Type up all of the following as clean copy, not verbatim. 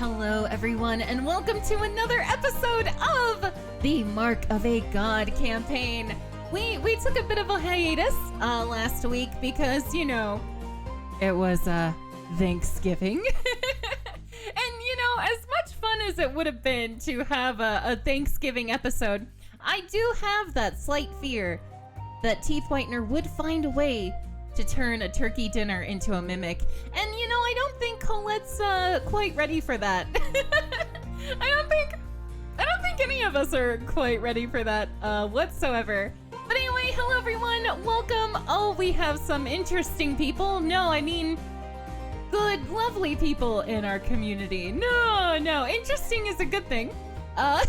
Hello, everyone, and welcome to another episode of the Mark of a God campaign. We took a bit of a hiatus last week because, you know, it was Thanksgiving. And, you know, as much fun as it would have been to have a Thanksgiving episode, I do have that slight fear that Teeth Whitener would find a way to turn a turkey dinner into a mimic. And, you know, I don't think Colette's quite ready for that. I don't think any of us are quite ready for that whatsoever. But anyway, hello everyone, welcome. Oh, we have some interesting people. No, I mean, good, lovely people in our community. No, interesting is a good thing. Hello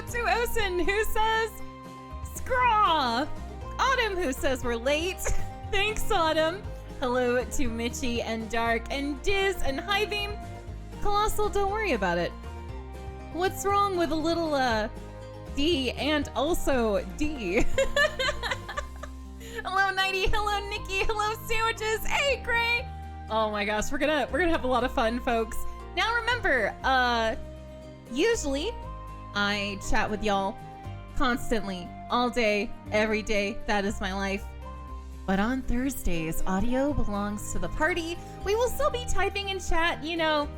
to Osen, who says, Scraw. Autumn, who says we're late. Thanks, Autumn. Hello to Mitchie and Dark and Diz and Hivebeam. Colossal, don't worry about it. What's wrong with a little D and also D? Hello, Nighty. Hello, Nikki. Hello, Sandwiches. Hey, Gray. Oh my gosh, we're gonna have a lot of fun, folks. Now remember, usually I chat with y'all constantly, all day, every day. That is my life. But on Thursdays, audio belongs to the party. We will still be typing in chat, you know,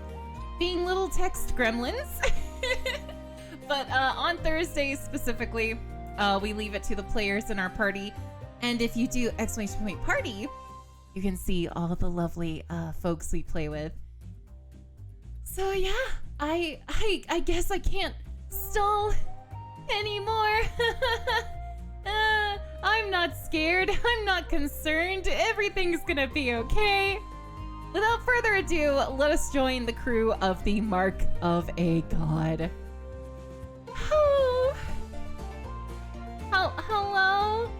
being little text gremlins. But on Thursdays specifically, we leave it to the players in our party. And if you do !party, you can see all the lovely folks we play with. So yeah, I guess I can't stall anymore. I'm not scared. I'm not concerned. Everything's gonna be okay. Without further ado, let us join the crew of the Mark of a God. Oh. Hello?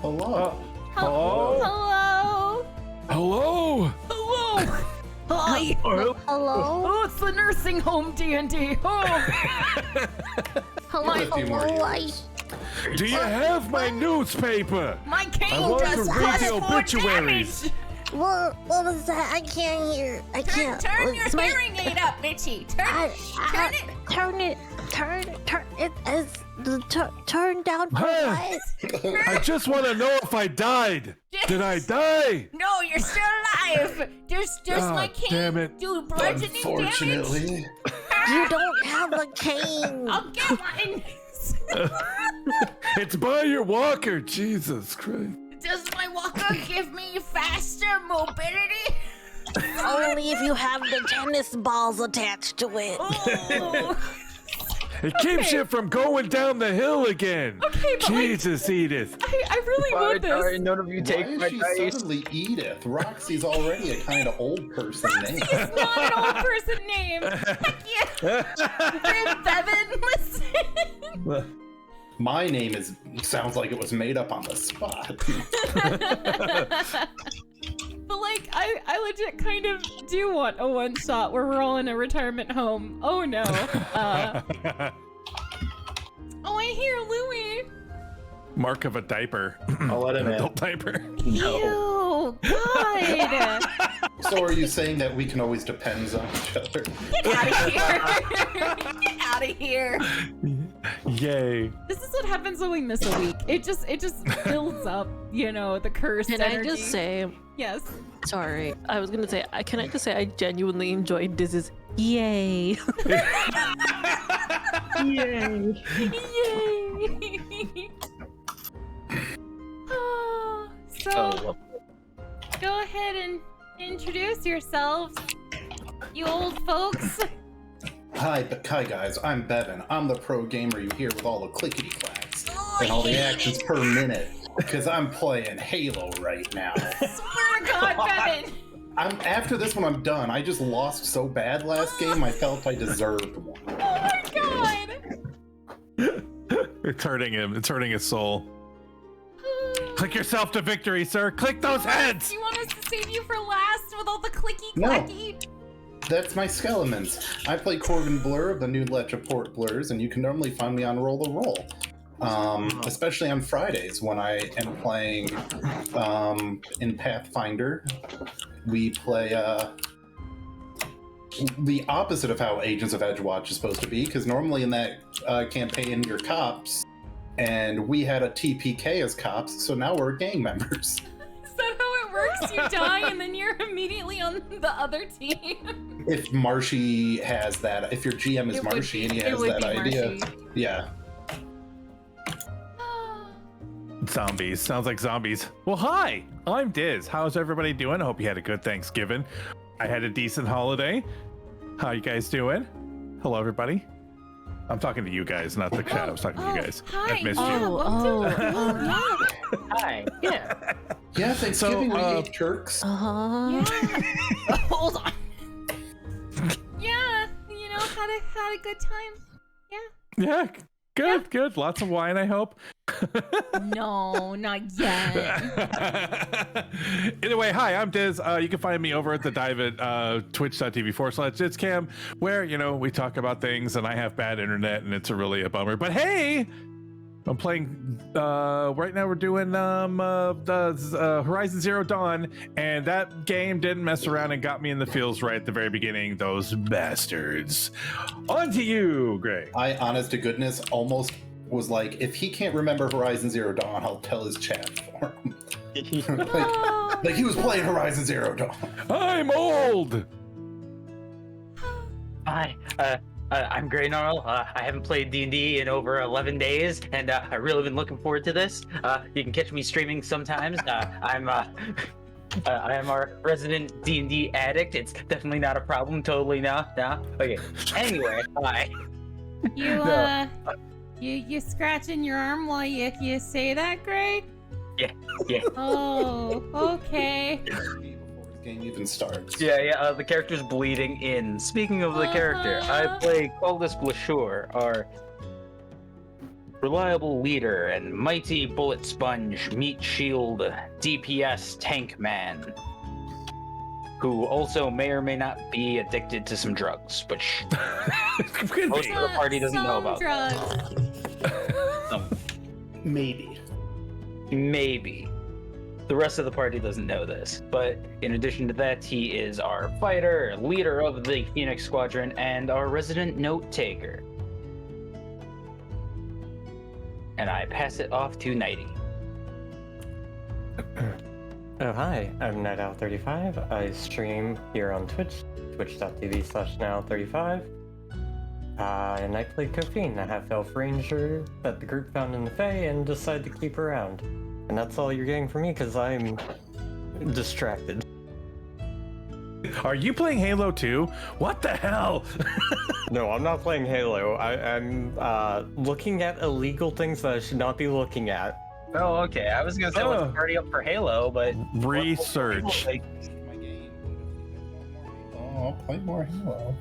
Hello. Hello? Hello. Hello? Hi. Hello? Oh, it's the nursing home D&D. Oh. Hello? Do you have my newspaper? My I cane want does to read the +4 obituaries. damage. What was that? I can't hear. I can't. Turn your It's my- hearing aid up, Mitchie. Turn it. Turn it. Turn down for Huh? what? I just want to know if I died. Did I die? No, you're still alive. There's my cane. Damn it. Do bludgeoning damage. Unfortunately, You don't have a cane. I'll get one. It's by your walker. Jesus Christ. Does my walker give me faster mobility? Only if you have the tennis balls attached to it. Oh. It keeps you from going down the hill again. Okay, but Jesus, Edith. I really want this. Sorry, none of you take why my is she dice. suddenly Edith? Roxy's already a kind of old person name. It's not an old person name. Heck yeah. Bevan, listen. My name sounds like it was made up on the spot. But like, I legit kind of do want a one shot where we're all in a retirement home. Oh no. Oh, I hear Louie. Mark of a diaper. I'll let him in. Adult diaper. Ew, God. So are you saying that we can always depend on each other? Get out of here. Get out of here. Yay. This is what happens when we miss a week. It just builds up, you know, the curse. Can energy. I just say, Yes. sorry, I was gonna say, can I just say I genuinely enjoyed Diz's yay. Yay. So, go ahead and introduce yourselves, you old folks. Hi guys, I'm Bevan. I'm the pro gamer you hear with all the clickety clacks and all the actions per minute. Because I'm playing Halo right now. Swear to God, Bevan. After this one, I'm done. I just lost so bad last game, I felt I deserved one. Oh my God. It's hurting him. It's hurting his soul. Click yourself to victory, sir. Click those heads. You want us to save you for last with all the clicky No. clacky? That's my Skelemans. I play Corbin Blur of the new Let's Report Blurs, and you can normally find me on Roll the Roll. especially on Fridays when I am playing in Pathfinder. We play the opposite of how Agents of Edgewatch is supposed to be, because normally in that campaign you're cops, and we had a TPK as cops, so now we're gang members. Is that how it works? You die and then you're immediately on the other team? If Marshy has that, if your GM is Marshy and he has that idea. Yeah. Zombies. Sounds like zombies. Well, hi, I'm Diz. How's everybody doing? I hope you had a good Thanksgiving. I had a decent holiday. How you guys doing? Hello, everybody. I'm talking to you guys, not the chat. I was talking to you guys. Hi. I've missed you. Hi. Yeah. Yeah, Thanksgiving we ate turks. Yeah. Hold on. Yeah, you know, had a good time. Yeah, good. Lots of wine, I hope. No, not yet. Either way, hi, I'm Diz. You can find me over at the dive at twitch.tv/DizCam, where, you know, we talk about things and I have bad internet and it's really a bummer. But hey, I'm playing, right now we're doing the Horizon Zero Dawn, and that game didn't mess around and got me in the feels right at the very beginning, those bastards. On to you, Greg. I, honest to goodness, almost was like, if he can't remember Horizon Zero Dawn, I'll tell his chat for him. like he was playing Horizon Zero Dawn. I'm old! Hi, I'm Grey Gnarl. I haven't played D&D in over 11 days, and I really been looking forward to this. You can catch me streaming sometimes. I am our resident D&D addict. It's definitely not a problem. Totally no. Okay. Anyway, hi. You scratching your arm while you say that, Gray? Yeah. Oh, okay. Before the game even starts. Yeah. The character's bleeding in. Speaking of the character, I play Coldus Blashur, our reliable leader and mighty bullet sponge, meat shield, DPS tank man, who also may or may not be addicted to some drugs, which most of the party doesn't know about. Drugs. Maybe. The rest of the party doesn't know this, but in addition to that, he is our fighter, leader of the Phoenix Squadron, and our resident note taker. And I pass it off to Nighty. Oh, hi, I'm NightOwl35. I stream here on Twitch, twitch.tv/now35. And I play Coffeen, a half-elf ranger that the group found in the Fae and decided to keep around. And that's all you're getting from me, because I'm distracted. Are you playing Halo 2? What the hell? No, I'm not playing Halo. I'm looking at illegal things that I should not be looking at. Oh, okay. I was gonna say let's party up for Halo, but research. My game. Oh, I'll play more Halo.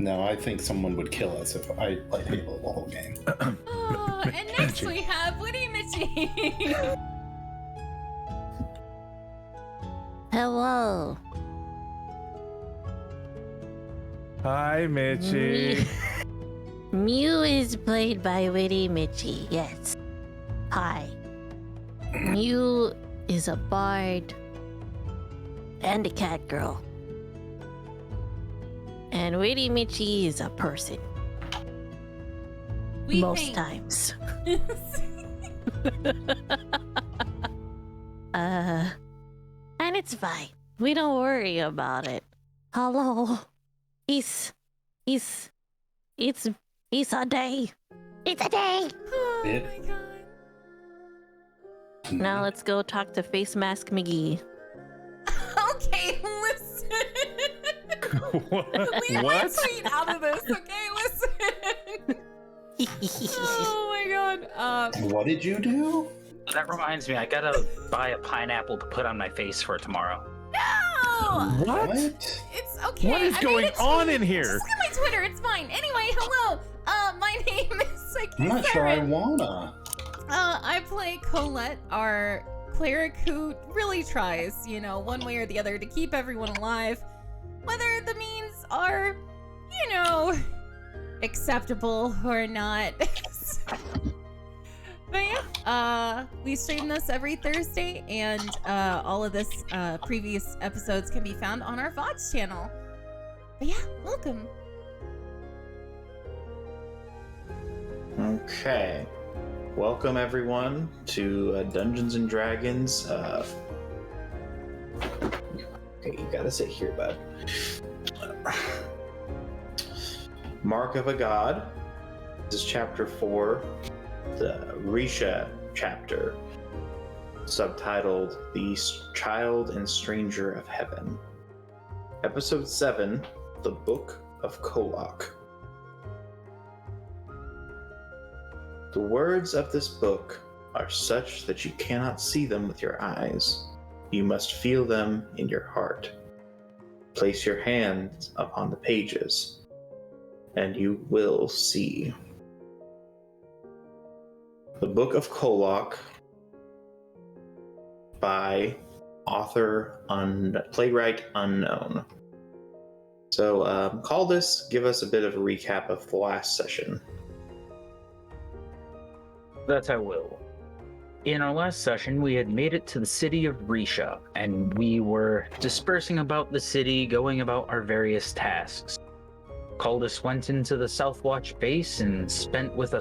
No, I think someone would kill us if I played Halo the whole game. Oh, and next we have Woody Mitchie. Hello. Hi, Mitchie. Mew is played by Witty Mitchie, yes. Hi. Mew is a bard and a cat girl. And Witty Mitchie is a person. Most times. And it's fine. We don't worry about it. Hello. It's a day. It's a day. Oh It- my god. Now let's go talk to Face Mask McGee. Okay, listen. Leave my What? tweet out of this, okay? Listen. Oh my god. What did you do? that reminds me, I gotta buy a pineapple to put on my face for tomorrow. No! What? It's okay. What is I going made a on tweet. in here? Just look at my Twitter. It's fine. Anyway, hello. My name is I'm not sure I PsycheSiren. wanna. I play Colette, our cleric who really tries, you know, one way or the other to keep everyone alive. Whether the means are, you know, acceptable or not. But yeah, we stream this every Thursday, and all of this previous episodes can be found on our VODs channel. But yeah, welcome. Okay. Welcome everyone to Dungeons and Dragons. Okay, you gotta sit here, bud. Mark of a God. This is chapter 4, the Risha chapter, subtitled The Child and Stranger of Heaven. Episode 7, The Book of Kolok. The words of this book are such that you cannot see them with your eyes. You must feel them in your heart. Place your hands upon the pages, and you will see. The Book of Kolok by playwright unknown. So, Caldus, give us a bit of a recap of the last session. That I will. In our last session, we had made it to the city of Risha, and we were dispersing about the city, going about our various tasks. Caldus went into the Southwatch base and spoke with a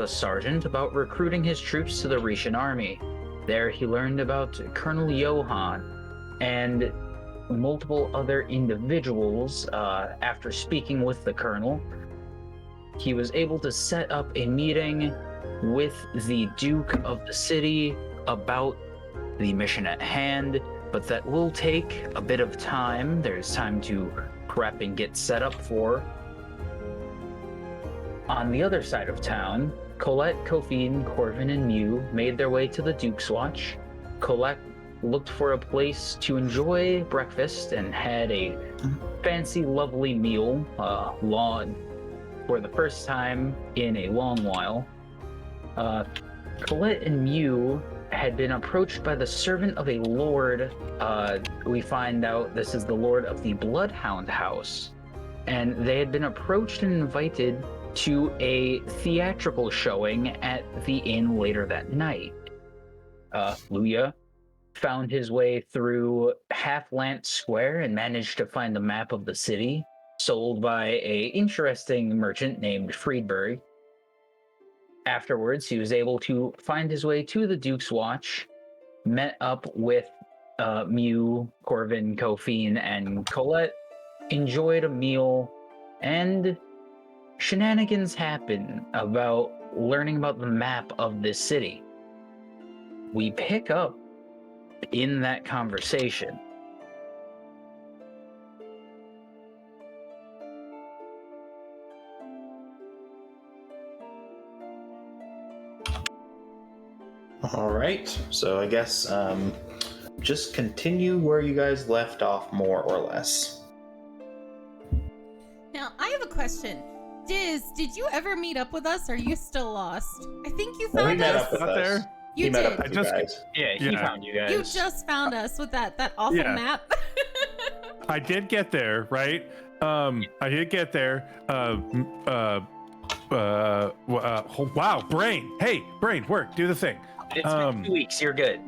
sergeant about recruiting his troops to the Rishan army. There he learned about Colonel Johan and multiple other individuals. After speaking with the colonel, he was able to set up a meeting with the Duke of the city about the mission at hand, but that will take a bit of time. There's time to prep and get set up for. On the other side of town, Colette, Kofine, Corvin, and Mew made their way to the Duke's Watch. Colette looked for a place to enjoy breakfast and had a fancy, lovely meal, for the first time in a long while. Colette and Mew had been approached by the servant of a lord. We find out this is the lord of the Bloodhound House. And they had been approached and invited to a theatrical showing at the inn later that night. Luya found his way through Half-Lance Square and managed to find a map of the city, sold by a interesting merchant named Friedberg. Afterwards, he was able to find his way to the Duke's Watch, met up with Mew, Corvin, Kofine, and Colette, enjoyed a meal, and shenanigans happen about learning about the map of this city. We pick up in that conversation. All right, so I guess just continue where you guys left off, more or less. Now, I have a question. Diz, did you ever meet up with us? Or are you still lost? I think you No, he found met us. up with Out us. there? You He met did. up with I you just- guys. Yeah, he Yeah. found you guys. You just found us with that awful Yeah. map. I did get there, right? I did get there. Wow, brain. Hey, brain, work, do the thing. It's been 2 weeks, you're good.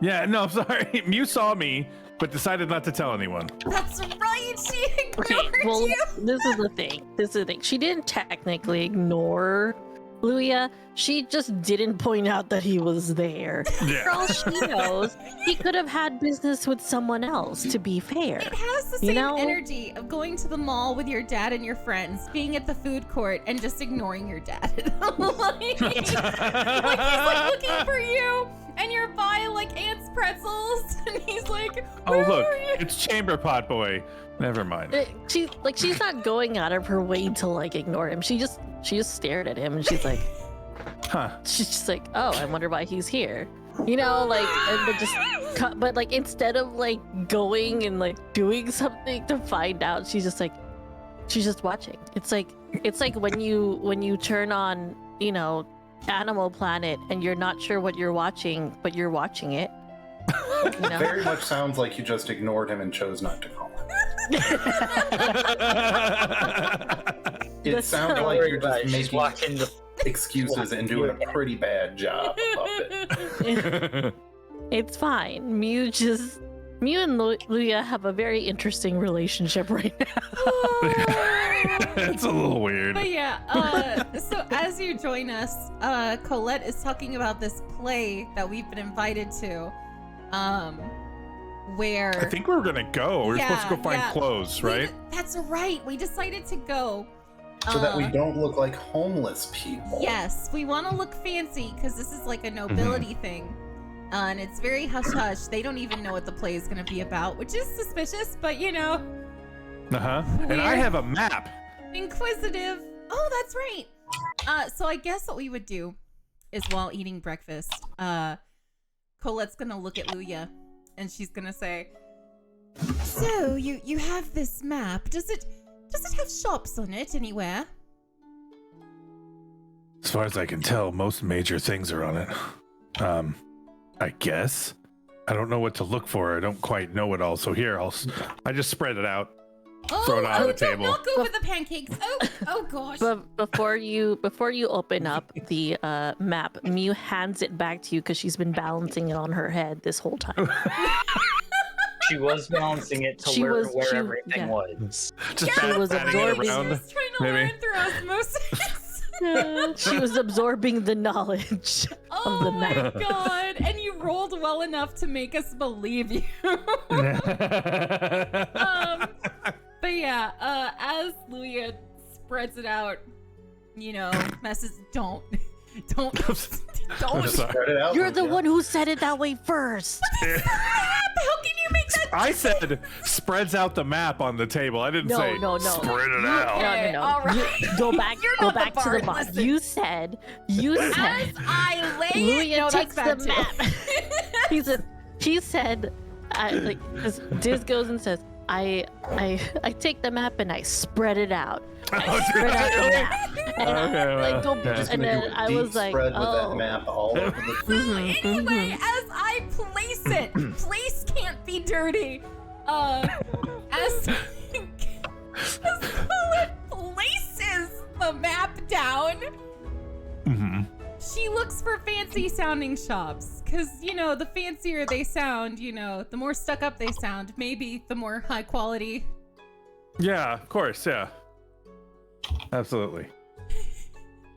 Yeah, no, sorry. Mew saw me, but decided not to tell anyone. That's right. She Okay, ignored well, you. this is the thing. She didn't technically ignore Luya. She just didn't point out that he was there. For all she knows, he could have had business with someone else, to be fair. It has the You same know? energy of going to the mall with your dad and your friends, being at the food court, and just ignoring your dad. He's like looking for you, and you're buying like Aunt's pretzels, and he's like, Oh, "Where look, are you?" it's Chamber Pot Boy. Never mind. She's not going out of her way to like ignore him. She just stared at him and she's like, Huh. she's just like, oh, I wonder why he's here. You know, like, but like instead of like going and like doing something to find out, she's just watching. It's like when you turn on, you know, Animal Planet and you're not sure what you're watching, but you're watching it. You know? Very much sounds like you just ignored him and chose not to call him. It That's sounds so like you're just She's making watching the. excuses and doing a pretty bad job of it. It's fine. Mew and Luya have a very interesting relationship right now. It's a little weird. But yeah, so as you join us, Colette is talking about this play that we've been invited to, where I think we're gonna go. We're supposed to go find clothes, right? That's right. We decided to go. So that we don't look like homeless people. Yes, we want to look fancy because this is like a nobility thing. And it's very hush-hush. They don't even know what the play is going to be about, which is suspicious, but you know. Uh-huh. And I have a map. Inquisitive. Oh, that's right. So I guess what we would do is while eating breakfast, Colette's going to look at Luya and she's going to say, so you have this map. Does it have shops on it anywhere? As far as I can tell, most major things are on it. I guess. I don't know what to look for. I don't quite know it all. So here, I just spread it out. Throw it out on the table. Don't knock over the pancakes. Oh gosh. But before you open up the map, Mew hands it back to you because she's been balancing it on her head this whole time. She was balancing it to where everything was. Just She was batting it absorbing She around. was trying to learn through osmosis. She was absorbing the knowledge of the Oh my map. god! And you rolled well enough to make us believe you. But yeah, as Luya spreads it out, you know, messes. Don't. I'm sorry. Spread it out. You're the Luya. one who said it that way first. How can you make that? I said spreads out the map on the table. I didn't say No. spread it No, out. no. All right. Go back. You're Go not the back to the bard, bot. listen. You said. As I lay it, Luya no, takes that's the bad map. He said, Diz goes and says, I take the map and I spread it out. Oh, Spread out the map. And Okay, go, okay. Just and gonna do then a I deep was like, spread with that oh. map all over the Anyway, as I place it, place can't be dirty. As Colette places the map down, Mhm. she looks for fancy sounding shops. Cause you know, the fancier they sound, you know, the more stuck up they sound, maybe the more high quality. Yeah, of course. Yeah. Absolutely.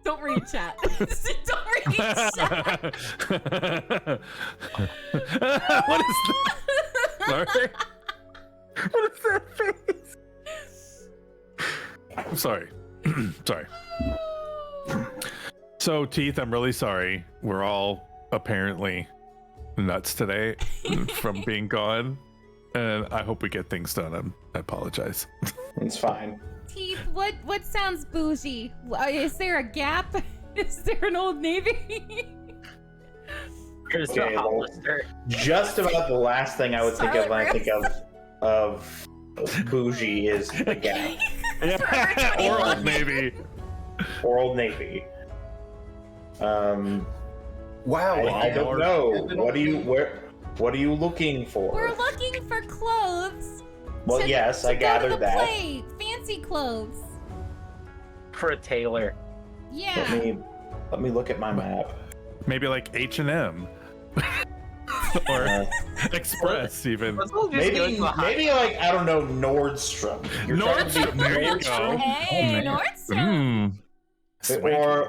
Don't read chat. Don't read chat. What is that? Sorry. What is that face? I'm sorry. Sorry. So, Teeth, I'm really sorry. We're all apparently nuts today from being gone. And I hope we get things done. I apologize. It's fine. Teeth, what sounds bougie? Is there a Gap? Is there an Old Navy? Here's Okay, the well, Hollister. Just about the last thing I would think of when I think Sorry, of bougie is the Gap Or Old Navy. or Old Navy. Wow. I don't know. What are you looking for? We're looking for clothes. Well, to- yes, to I go to gathered the that. Play. Fancy clothes. For a tailor. Yeah. Let me look at my map. Maybe like H&M. Or Uh, Express, even. Let's all just go maybe to a high- like I don't know, Nordstrom. You're trying to Nordstrom, be there you go. Hey, Nordstrom. Swanky.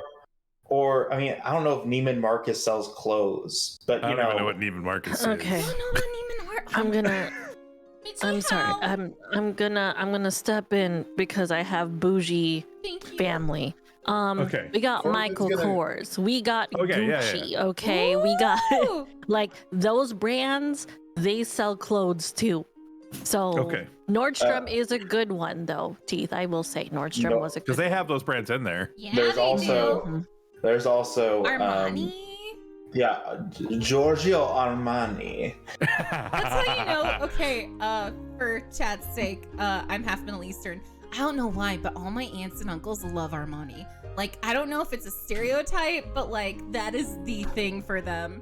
Or I mean, I don't know if Neiman Marcus sells clothes, but I you don't even know know, what Neiman Marcus is. Okay. Oh, no, not Neiman Marcus. I'm gonna. I'm sorry. Michelle. I'm gonna step in because I have bougie Thank you. family. Okay. We got Corbin's Michael gonna- Kors. We got Okay, yeah, Gucci. Okay, we got Ooh. like those brands. They sell clothes too. So Okay. Nordstrom is a good one though. Teeth, I will say Nordstrom No, was a Because good. they have those brands in there. Yeah, there's they also do. there's also Armani. Giorgio Armani. That's how you know. Okay, for chat's sake, I'm half Middle Eastern. I don't know why, but all my aunts and uncles love Armani. Like, I don't know if it's a stereotype, but like that is the thing for them.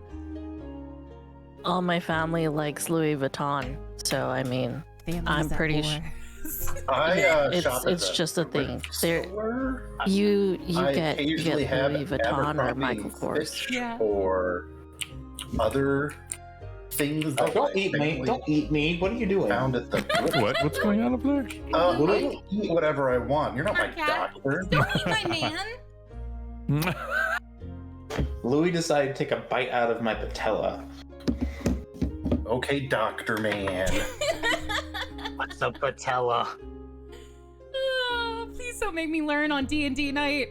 All my family likes Louis Vuitton, so I mean, Families I'm at pretty war. I shop at it's the just a thing. thrift There, store. you I get occasionally have Louis Vuitton or Abercrombie Michael and Kors. Fitch Yeah. or other things Oh, that don't eat me! Don't eat me! What are you doing? found at the What? What's going on up there? I eat whatever I want. You're not my Cat. doctor. Don't eat my man. Louis decided to take a bite out of my patella. Okay, doctor man. What's a patella? Oh, please don't make me learn on D&D night.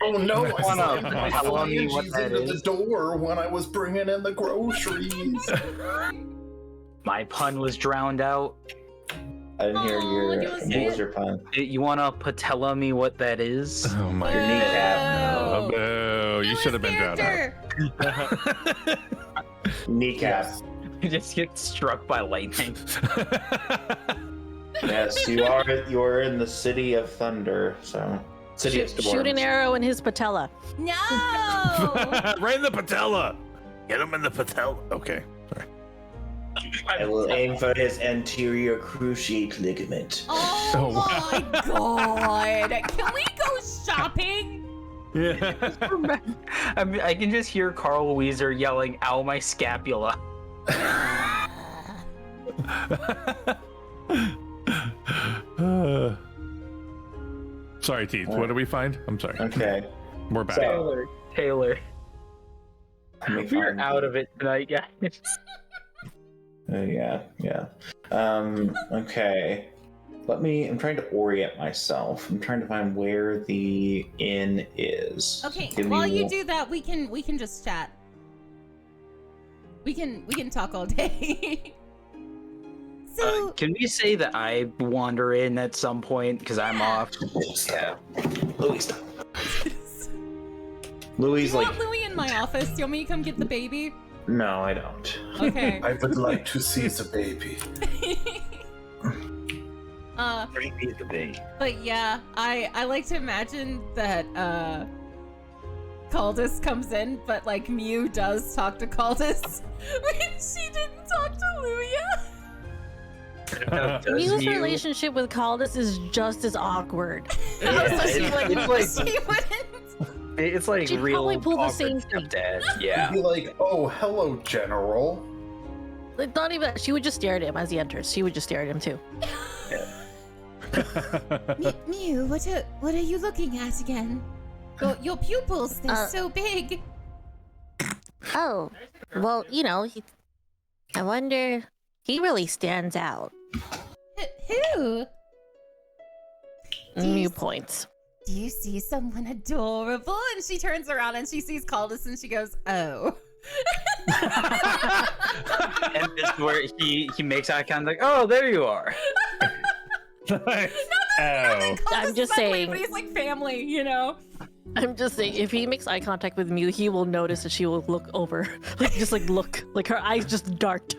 Oh no! Come on up. I Tell me what phalanges that into the is. door when I was bringing in the groceries. My pun was drowned out. I didn't hear Oh, your you was laser pun. You wanna patella me what that is? Oh my Your kneecap. Oh, no. You should have been drowned out. Kneecap. You just get struck by lightning. Yes, you are in the city of thunder, so city of storms. Shoot an arrow in his patella. No! Right in the patella. Get him in the patella. Okay. Sorry. I will aim for his anterior cruciate ligament. Oh wow. my god! Can we go shopping? Yeah. I can just hear Carl Weezer yelling, "Ow, my scapula!" Sorry, Teeth. What did we find? I'm sorry. Okay. We're back. So- Taylor, Let me we're find- out of it tonight, guys. Yeah. Okay. I'm trying to orient myself. I'm trying to find where the inn is. Okay, Give me while you one- do that, we can just chat. We can talk all day. So Can we say that I wander in at some point because I'm off? Yeah. Louis, stop. Louis, you want Louis in my office? Do you want me to come get the baby? no, I don't. Okay. I would like to see the baby. Bring me the baby. But yeah, I like to imagine that Caldus comes in, but like Mew does talk to Caldus when she didn't talk to Luya. Mew's relationship with Caldus is just as awkward. It's like She'd real probably pull the awkward same thing. stepdad. I'd Yeah. be like, oh, hello, General. Like, not even that. She would just stare at him as he enters. She would just stare at him too. Mew, what are you looking at again? Your pupils, they're so big. Oh, well, you know, I wonder. He really stands out. Who? Mew points. Do you see someone adorable? And she turns around and she sees Caldus and she goes, oh. And this is where he makes eye contact. Oh, there you are. Oh. I'm just saying. But he's like family, you know? I'm just saying, if he makes eye contact with Mew, he will notice that she will look over. Like her eyes just dart.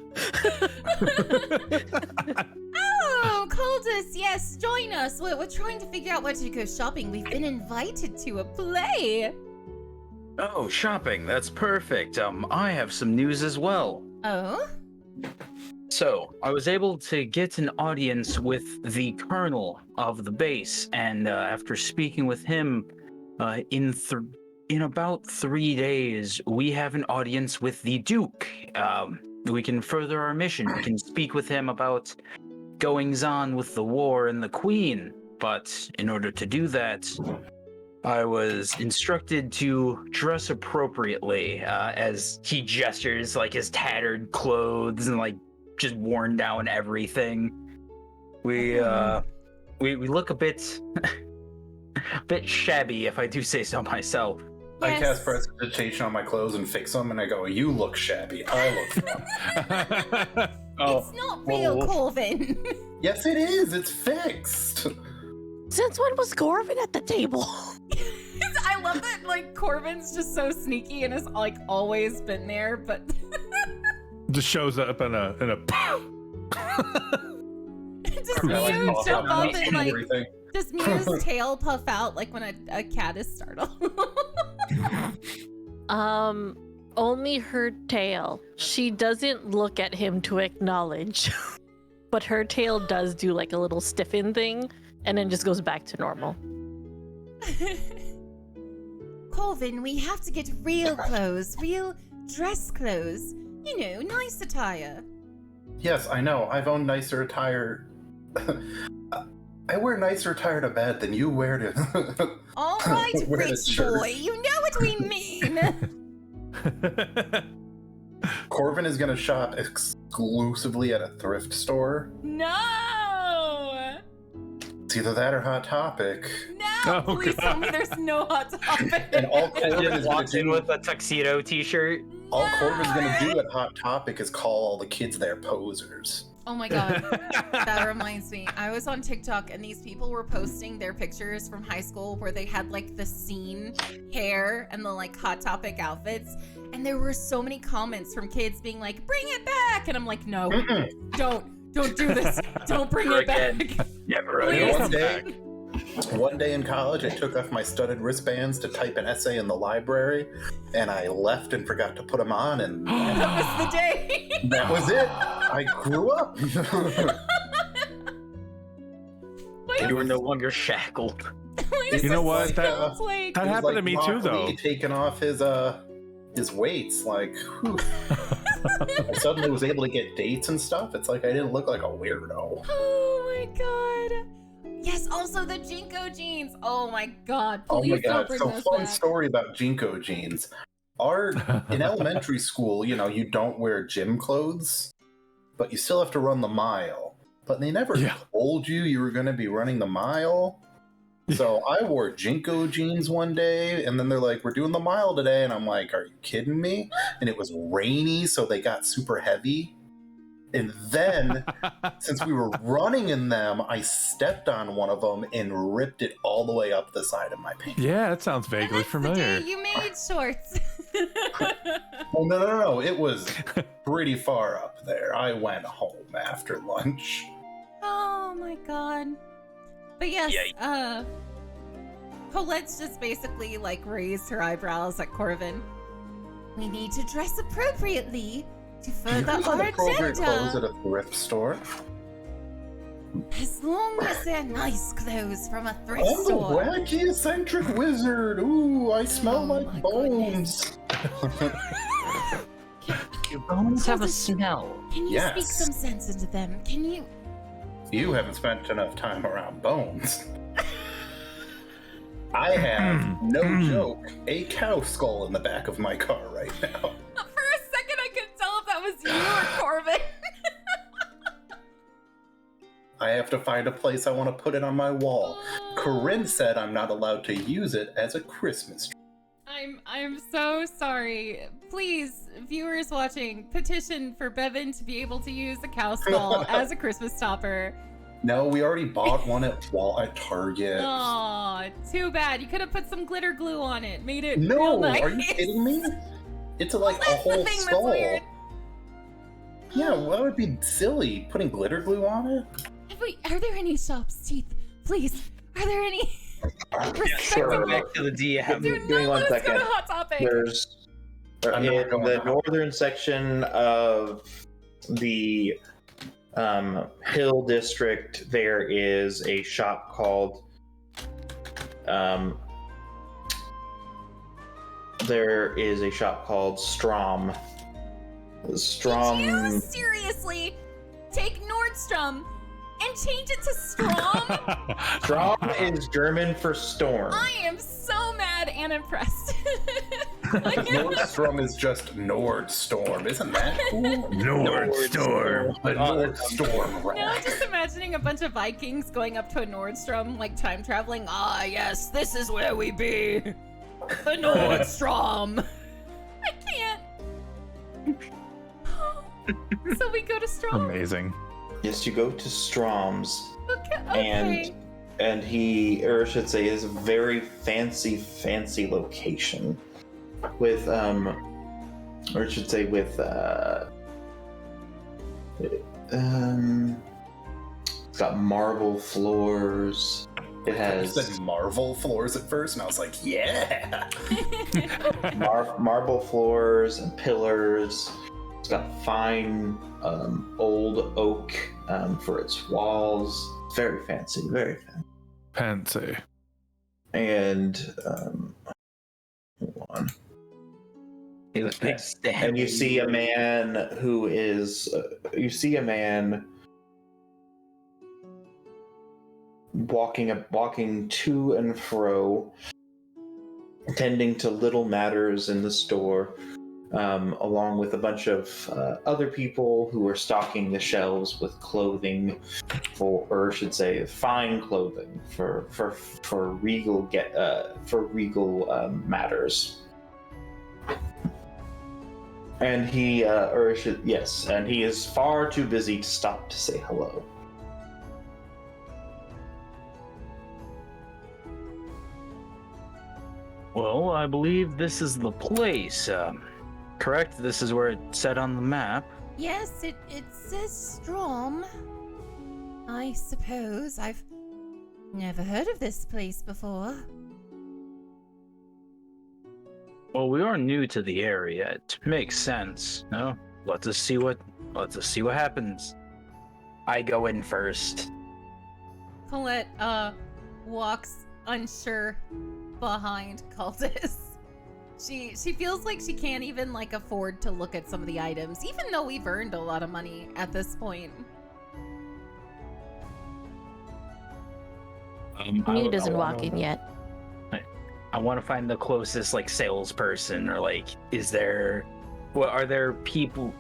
Oh, Caldus, yes, join us. We're trying to figure out where to go shopping. We've been invited to a play. Oh, shopping. That's perfect. I have some news as well. Oh? So, I was able to get an audience with the colonel of the base, and after speaking with him, in about 3 days, we have an audience with the Duke. We can further our mission. We can speak with him about goings-on with the war and the Queen. But in order to do that, I was instructed to dress appropriately, as he gestures like his tattered clothes and like just worn down everything. We look a bit shabby, if I do say so myself. I Yes. cast prestidigitation on my clothes and fix them, and I go, you look shabby. I look fun. It's not real, well- Corvin. Yes, it is. It's fixed. Since when was Corvin at the table? I love that, like, Corvin's just so sneaky and has, like, always been there, but... Just shows up in a Does I Mew toss jump out up and, like, everything. does Mew's tail puff out, like, when a cat is startled? Only her tail. She doesn't look at him to acknowledge. but her tail does do like a little stiffen thing, and then just goes back to normal. Colvin, we have to get real clothes, real dress clothes. You know, nice attire. Yes, I know. I've owned nicer attire. I wear nicer attire to bed than you wear to. All right, Wear the rich shirt. boy, you know what we mean. Corvin is gonna shop exclusively at a thrift store. No! It's either that or Hot Topic. No! Oh, Please tell me God. there's no Hot Topic. And all And Corvin just is gonna walks in do, with a tuxedo T-shirt. all Corvin's gonna No! do at Hot Topic is call all the kids there posers. Oh my god. That reminds me. I was on TikTok and these people were posting their pictures from high school where they had like the scene hair and the like Hot Topic outfits. And there were so many comments from kids being like, bring it back. And I'm like, no, don't do this. Don't bring it back. Never Please. again. One day in college, I took off my studded wristbands to type an essay in the library, and I left and forgot to put them on, and That was the day. that was it. I grew up. Wait, You were no longer shackled. wait a You know what? second. That- Sounds like- That It was happened to like me too, Rock though. Lee taking off his weights. Like, whew. I suddenly was able to get dates and stuff. It's like I didn't look like a weirdo. Oh my god. Yes, also the Jinko jeans. Oh my god. Oh Please my don't god! bring So those fun back. story about Jinko jeans. In elementary school, you know, you don't wear gym clothes, but you still have to run the mile. But they never Yeah. told you were going to be running the mile. So I wore Jinko jeans one day, and then they're like, "We're doing the mile today," and I'm like, "Are you kidding me?" And it was rainy, so they got super heavy. And then, since we were running in them, I stepped on one of them and ripped it all the way up the side of my pants. Yeah, that sounds And vaguely that's familiar. the day you made shorts. Well, no. It was pretty far up there. I went home after lunch. Oh my god. But yes, Colette's just basically like raised her eyebrows at Corvin. We need to dress appropriately to You further can find our appropriate clothes agenda. at a thrift store. As long as they're nice clothes from a thrift I'm the store. wacky eccentric wizard. Ooh, I smell Oh like my bones. Your bones have a Hold it. smell. Can you Yes. speak some sense into them? Can you? You haven't spent enough time around bones. I have, no joke, a cow skull in the back of my car right now. For a second, I couldn't tell if that was you or Corbin. I have to find a place I want to put it on my wall. Corinne said I'm not allowed to use it as a Christmas tree. I'm so sorry. Please, viewers watching, petition for Bevan to be able to use a cow skull as a Christmas topper. No, we already bought one at Target. Aw, too bad. You could have put some glitter glue on it. Made it No, real nice. are you kidding me? It's like a That's the whole thing that's skull. weird. Yeah, well, that would be silly. Putting glitter glue on it? Are there any shops, Teeth? Please, are there any? Sure. Back to the DM. Do Give me not one let us go second. to Hot Topic. There's I'm in not going the to- northern section of the Hill District. There is a shop called Strom. Did Strom. you seriously take Nordstrom and change it to Strom? Strom is German for storm. I am so mad and impressed. Nordstrom is just Nordstorm. Isn't that cool? Nordstorm. The Nordstorm Now I'm rack. just imagining a bunch of Vikings going up to a Nordstrom, like time traveling. Ah, yes, this is where we be. The Nordstrom. I can't. So we go to Strom. Amazing. Yes, you go to Strom's. Okay. And he, or I should say, is a very fancy location with, or I should say with, it's got marble floors. It You has said Marvel floors at first, and I was like, yeah. marble floors and pillars. It's got fine old oak for its walls. Very fancy, very fancy. Fancy. And hold on. He was big stand. And you see a man who is. You see a man walking to and fro, tending to little matters in the store, along with a bunch of other people who are stocking the shelves with clothing, or I should say, fine clothing for regal matters. And he is far too busy to stop to say hello. Well, I believe this is the place. Correct? This is where it's set on the map. Yes, it says Strom. I suppose. I've never heard of this place before. Well, we are new to the area. It makes sense. No, let us see what happens. I go in first. Colette walks unsure behind Cultus. She feels like she can't even afford to look at some of the items, even though we've earned a lot of money at this point. He doesn't walk in yet. I want to find the closest salesperson, or are there people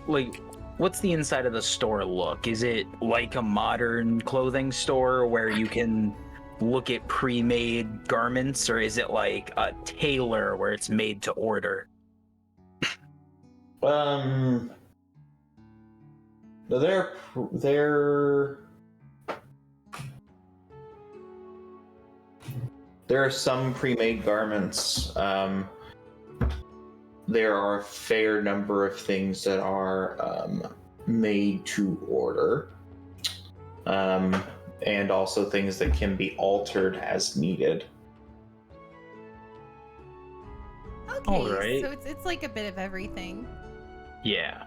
what's the inside of the store look? Is it like a modern clothing store where you can look at pre-made garments, or is it like a tailor where it's made to order? There are some pre-made garments. There are a fair number of things that are made to order. And also things that can be altered as needed. Okay, All right. so it's like a bit of everything. Yeah.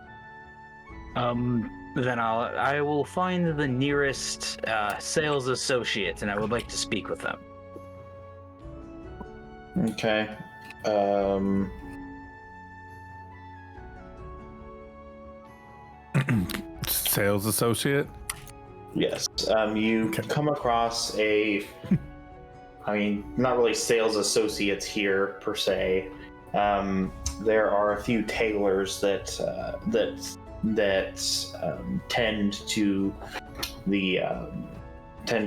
Then I will find the nearest sales associate, and I would like to speak with them. Okay. Sales associate? Yes. You come across not really sales associates here per se. There are a few tailors that tend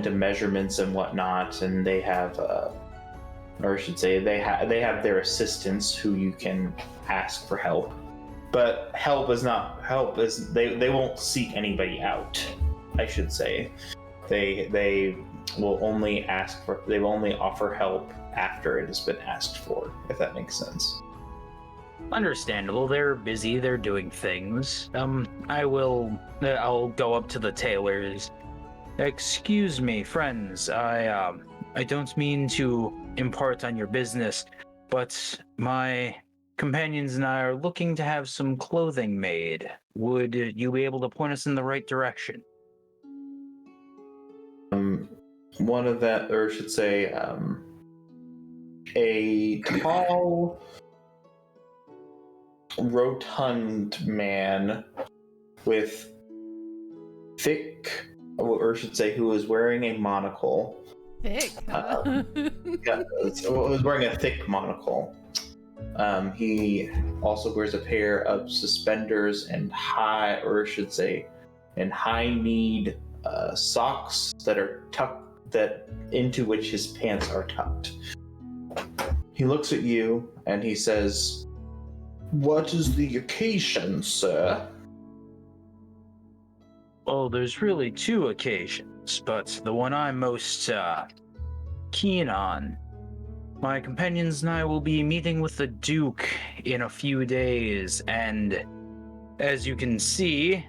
to measurements and whatnot, and they have, or I should say, they have their assistants who you can ask for help. But they won't seek anybody out, I should say. They will only offer help after it has been asked for, if that makes sense. Understandable. They're busy. They're doing things. I'll go up to the tailors. Excuse me, friends. I don't mean to impart on your business, but my companions and I are looking to have some clothing made. Would you be able to point us in the right direction? One of that, or I should say, a tall, rotund man with thick, or I should say, who is wearing a monocle. Thick, huh? Was wearing a thick monocle. He also wears a pair of suspenders and high-kneed socks that are into which his pants are tucked. He looks at you and he says, "What is the occasion, sir?" Well, there's really two occasions, but the one I'm most keen on. My companions and I will be meeting with the Duke in a few days, and as you can see,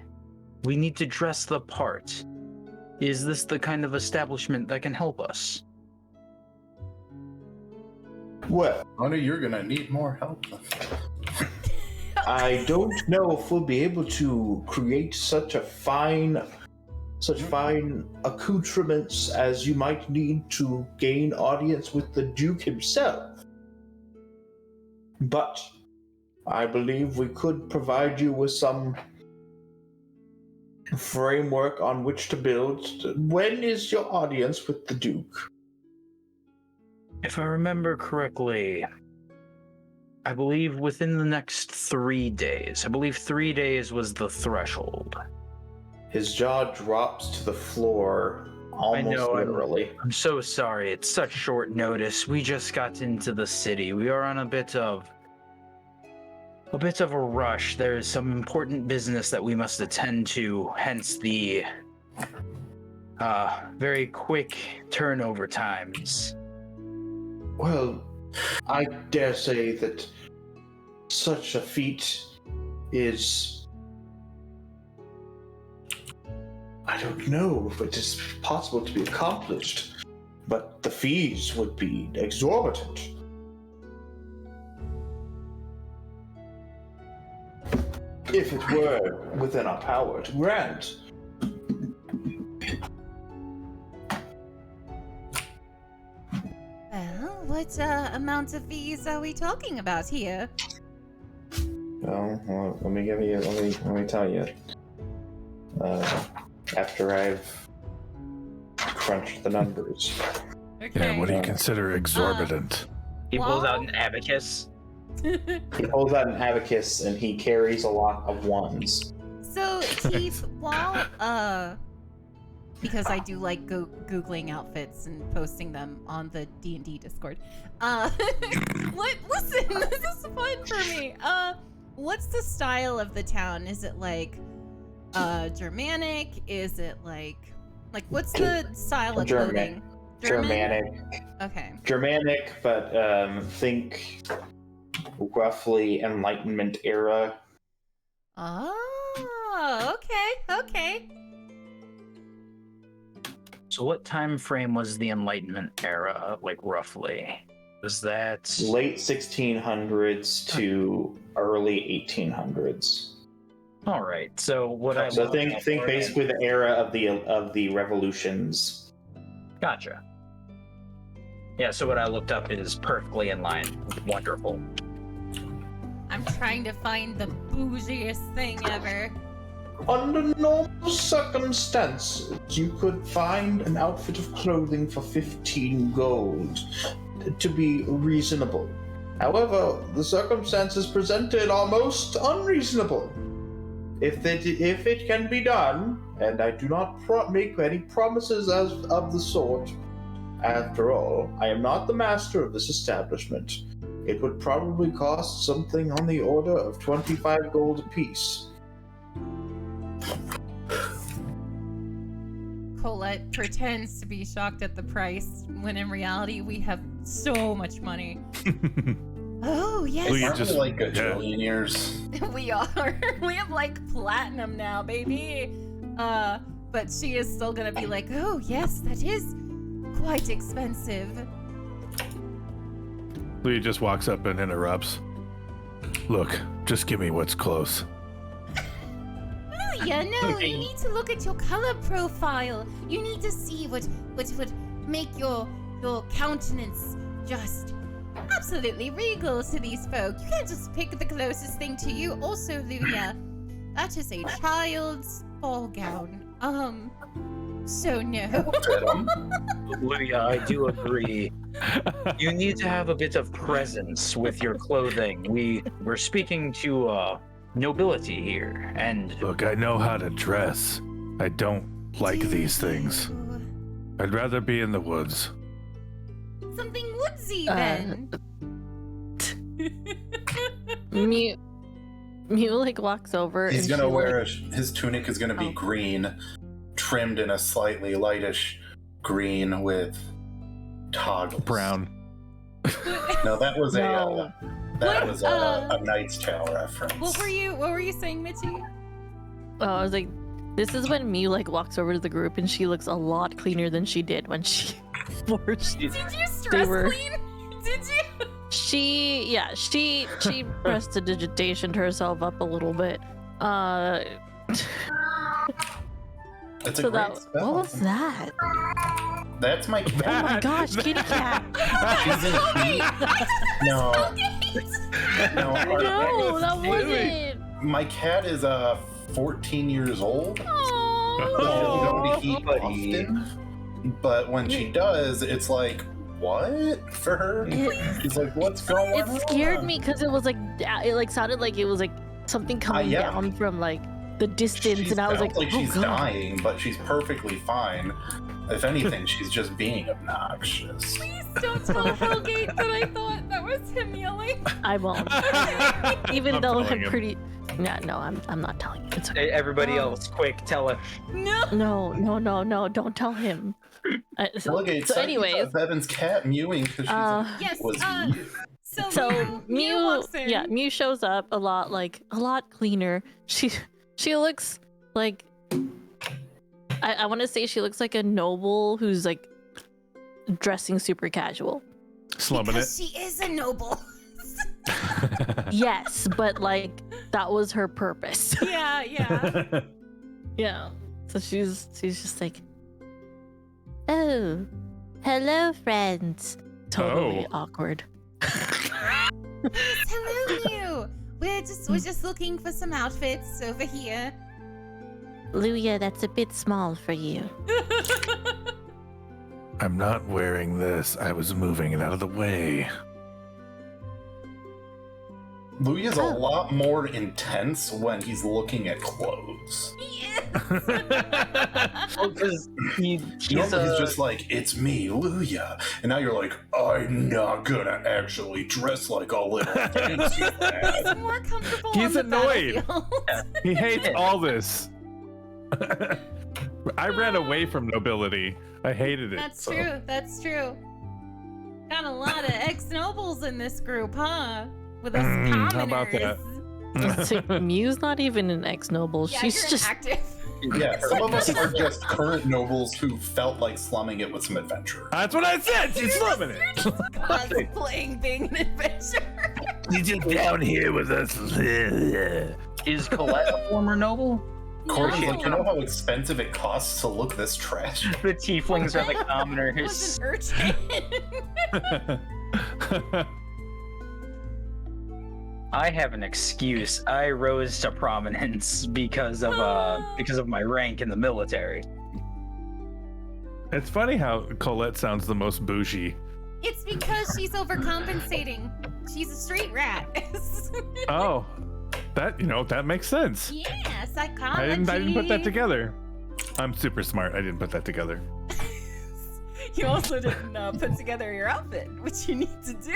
we need to dress the part. Is this the kind of establishment that can help us? Well, Honor, you're gonna need more help. I don't know if we'll be able to create such a fine such fine accoutrements as you might need to gain audience with the Duke himself. But I believe we could provide you with some framework on which to build. When is your audience with the Duke? If I remember correctly, I believe within the next 3 days. I believe 3 days was the threshold. His jaw drops to the floor, almost literally. I'm so sorry. It's such short notice. We just got into the city. We are on a bit of a rush. There is some important business that we must attend to, hence the very quick turnover times. Well, I dare say that such a feat is... I don't know if it is possible to be accomplished, but the fees would be exorbitant. If it were within our power to grant. Well, what amount of fees are we talking about here? Well, let me tell you. After I've crunched the numbers. Okay. Yeah, what do you consider exorbitant? He pulls out an abacus. He pulls out an abacus and he carries a lot of ones. So, Keith, while, because I do like Googling outfits and posting them on the D&D Discord, listen, this is fun for me. What's the style of the town? Is it like, Germanic? Is it like what's the style of clothing? Germanic. Okay. Germanic, but think roughly Enlightenment era. Oh, okay. So what time frame was the Enlightenment era, roughly? Was that... Late 1600s to early 1800s. All right. So what I... So think basically the era of the revolutions. Gotcha. Yeah, so what I looked up is perfectly in line. Wonderful. I'm trying to find the bougiest thing ever. Under normal circumstances, you could find an outfit of clothing for 15 gold to be reasonable. However, the circumstances presented are most unreasonable. If it can be done, and I do not make any promises of the sort, after all, I am not the master of this establishment. It would probably cost something on the order of 25 gold apiece. Colette pretends to be shocked at the price, when in reality we have so much money. Oh, yes. Well, you Aren't just- we like gajillionaires? We are. We have platinum now, baby. But she is still gonna be like, oh, yes, that is quite expensive. Louis just walks up and interrupts. Look, just give me what's close. Yeah, no, you need to look at your color profile. You need to see what would make your countenance just absolutely regal to these folk. You can't just pick the closest thing to you. Also, Luya, that is a child's ball gown. So no. Luya, I do agree. You need to have a bit of presence with your clothing. We're speaking to nobility here, and Look, I know how to dress. I don't like these things. I'd rather be in the woods. Something woodsy then. Mew walks over. He's and gonna she, wear his tunic is gonna be green, trimmed in a slightly lightish green with toggles. Brown. No, that was No. a Knight's Tale reference. What were you saying, Mitchie? Oh, I was like, this is when Mew walks over to the group and she looks a lot cleaner than she did when she forged. Did you stress were- clean? Did you? She prestidigitationed herself up a little bit. It's a So great that spell. what was that? That's my cat. Oh my gosh, kitty cat! She's in heat. No, no. No, that Really? wasn't. My cat is 14 years old. So she doesn't Oh, go to heat buddy. often. But when she does, it's like, what for her? She's like, what's going on? It scared me because it was like it like sounded like it was like something coming yeah. down from like the distance, She and I was sounds like, oh she's god. dying, but she's perfectly fine. If anything, she's just being obnoxious. Please don't tell Hellgate that I thought that was him yelling. I won't. Even I'm though telling I'm him. pretty. No, I'm not telling you. It's okay. Hey, everybody else, quick, tell him. No. No, don't tell him. Delegate, So anyways, Bevan's cat mewing because she's Yes. was you. So Mew, walks in. yeah, Mew shows up a lot cleaner. She looks like I want to say she looks like a noble who's like dressing super casual. Slumming it. Because she is a noble. Yes, but like that was her purpose. Yeah. Yeah. So she's just like, oh, hello, friends. Totally Oh. awkward. Hello, Mew. We're just looking for some outfits over here. Luya, that's a bit small for you. I'm not wearing this. I was moving it out of the way. Louis is a lot more intense when he's looking at clothes. Because he's Normally he's just like, it's me, Luya. And now you're like, I'm not gonna actually dress like a little fancy He's lad. more comfortable. He's on the annoyed. battlefield. He hates all this. I ran away from nobility. I hated it. That's so. true. That's true. Got a lot of ex-nobles in this group, huh? With us commoners. how about that? So Mew's not even an ex-noble. Yeah, She's you're just inactive. Yeah, some of us are just current nobles who felt like slumming it with some adventure. That's what I said. She's loving it. Cosplaying being an adventure. She's just down here with us. Is Colette a former noble? Courtney's like, you No. know how expensive it costs to look this trash? The tieflings are the Was commoners. an urchin. I have an excuse. I rose to prominence because of my rank in the military. It's funny how Colette sounds the most bougie. It's because she's overcompensating. She's a street rat. Oh, that makes sense. Yeah, psychology. I didn't put that together. I'm super smart. I didn't put that together. You also didn't put together your outfit, which you need to do.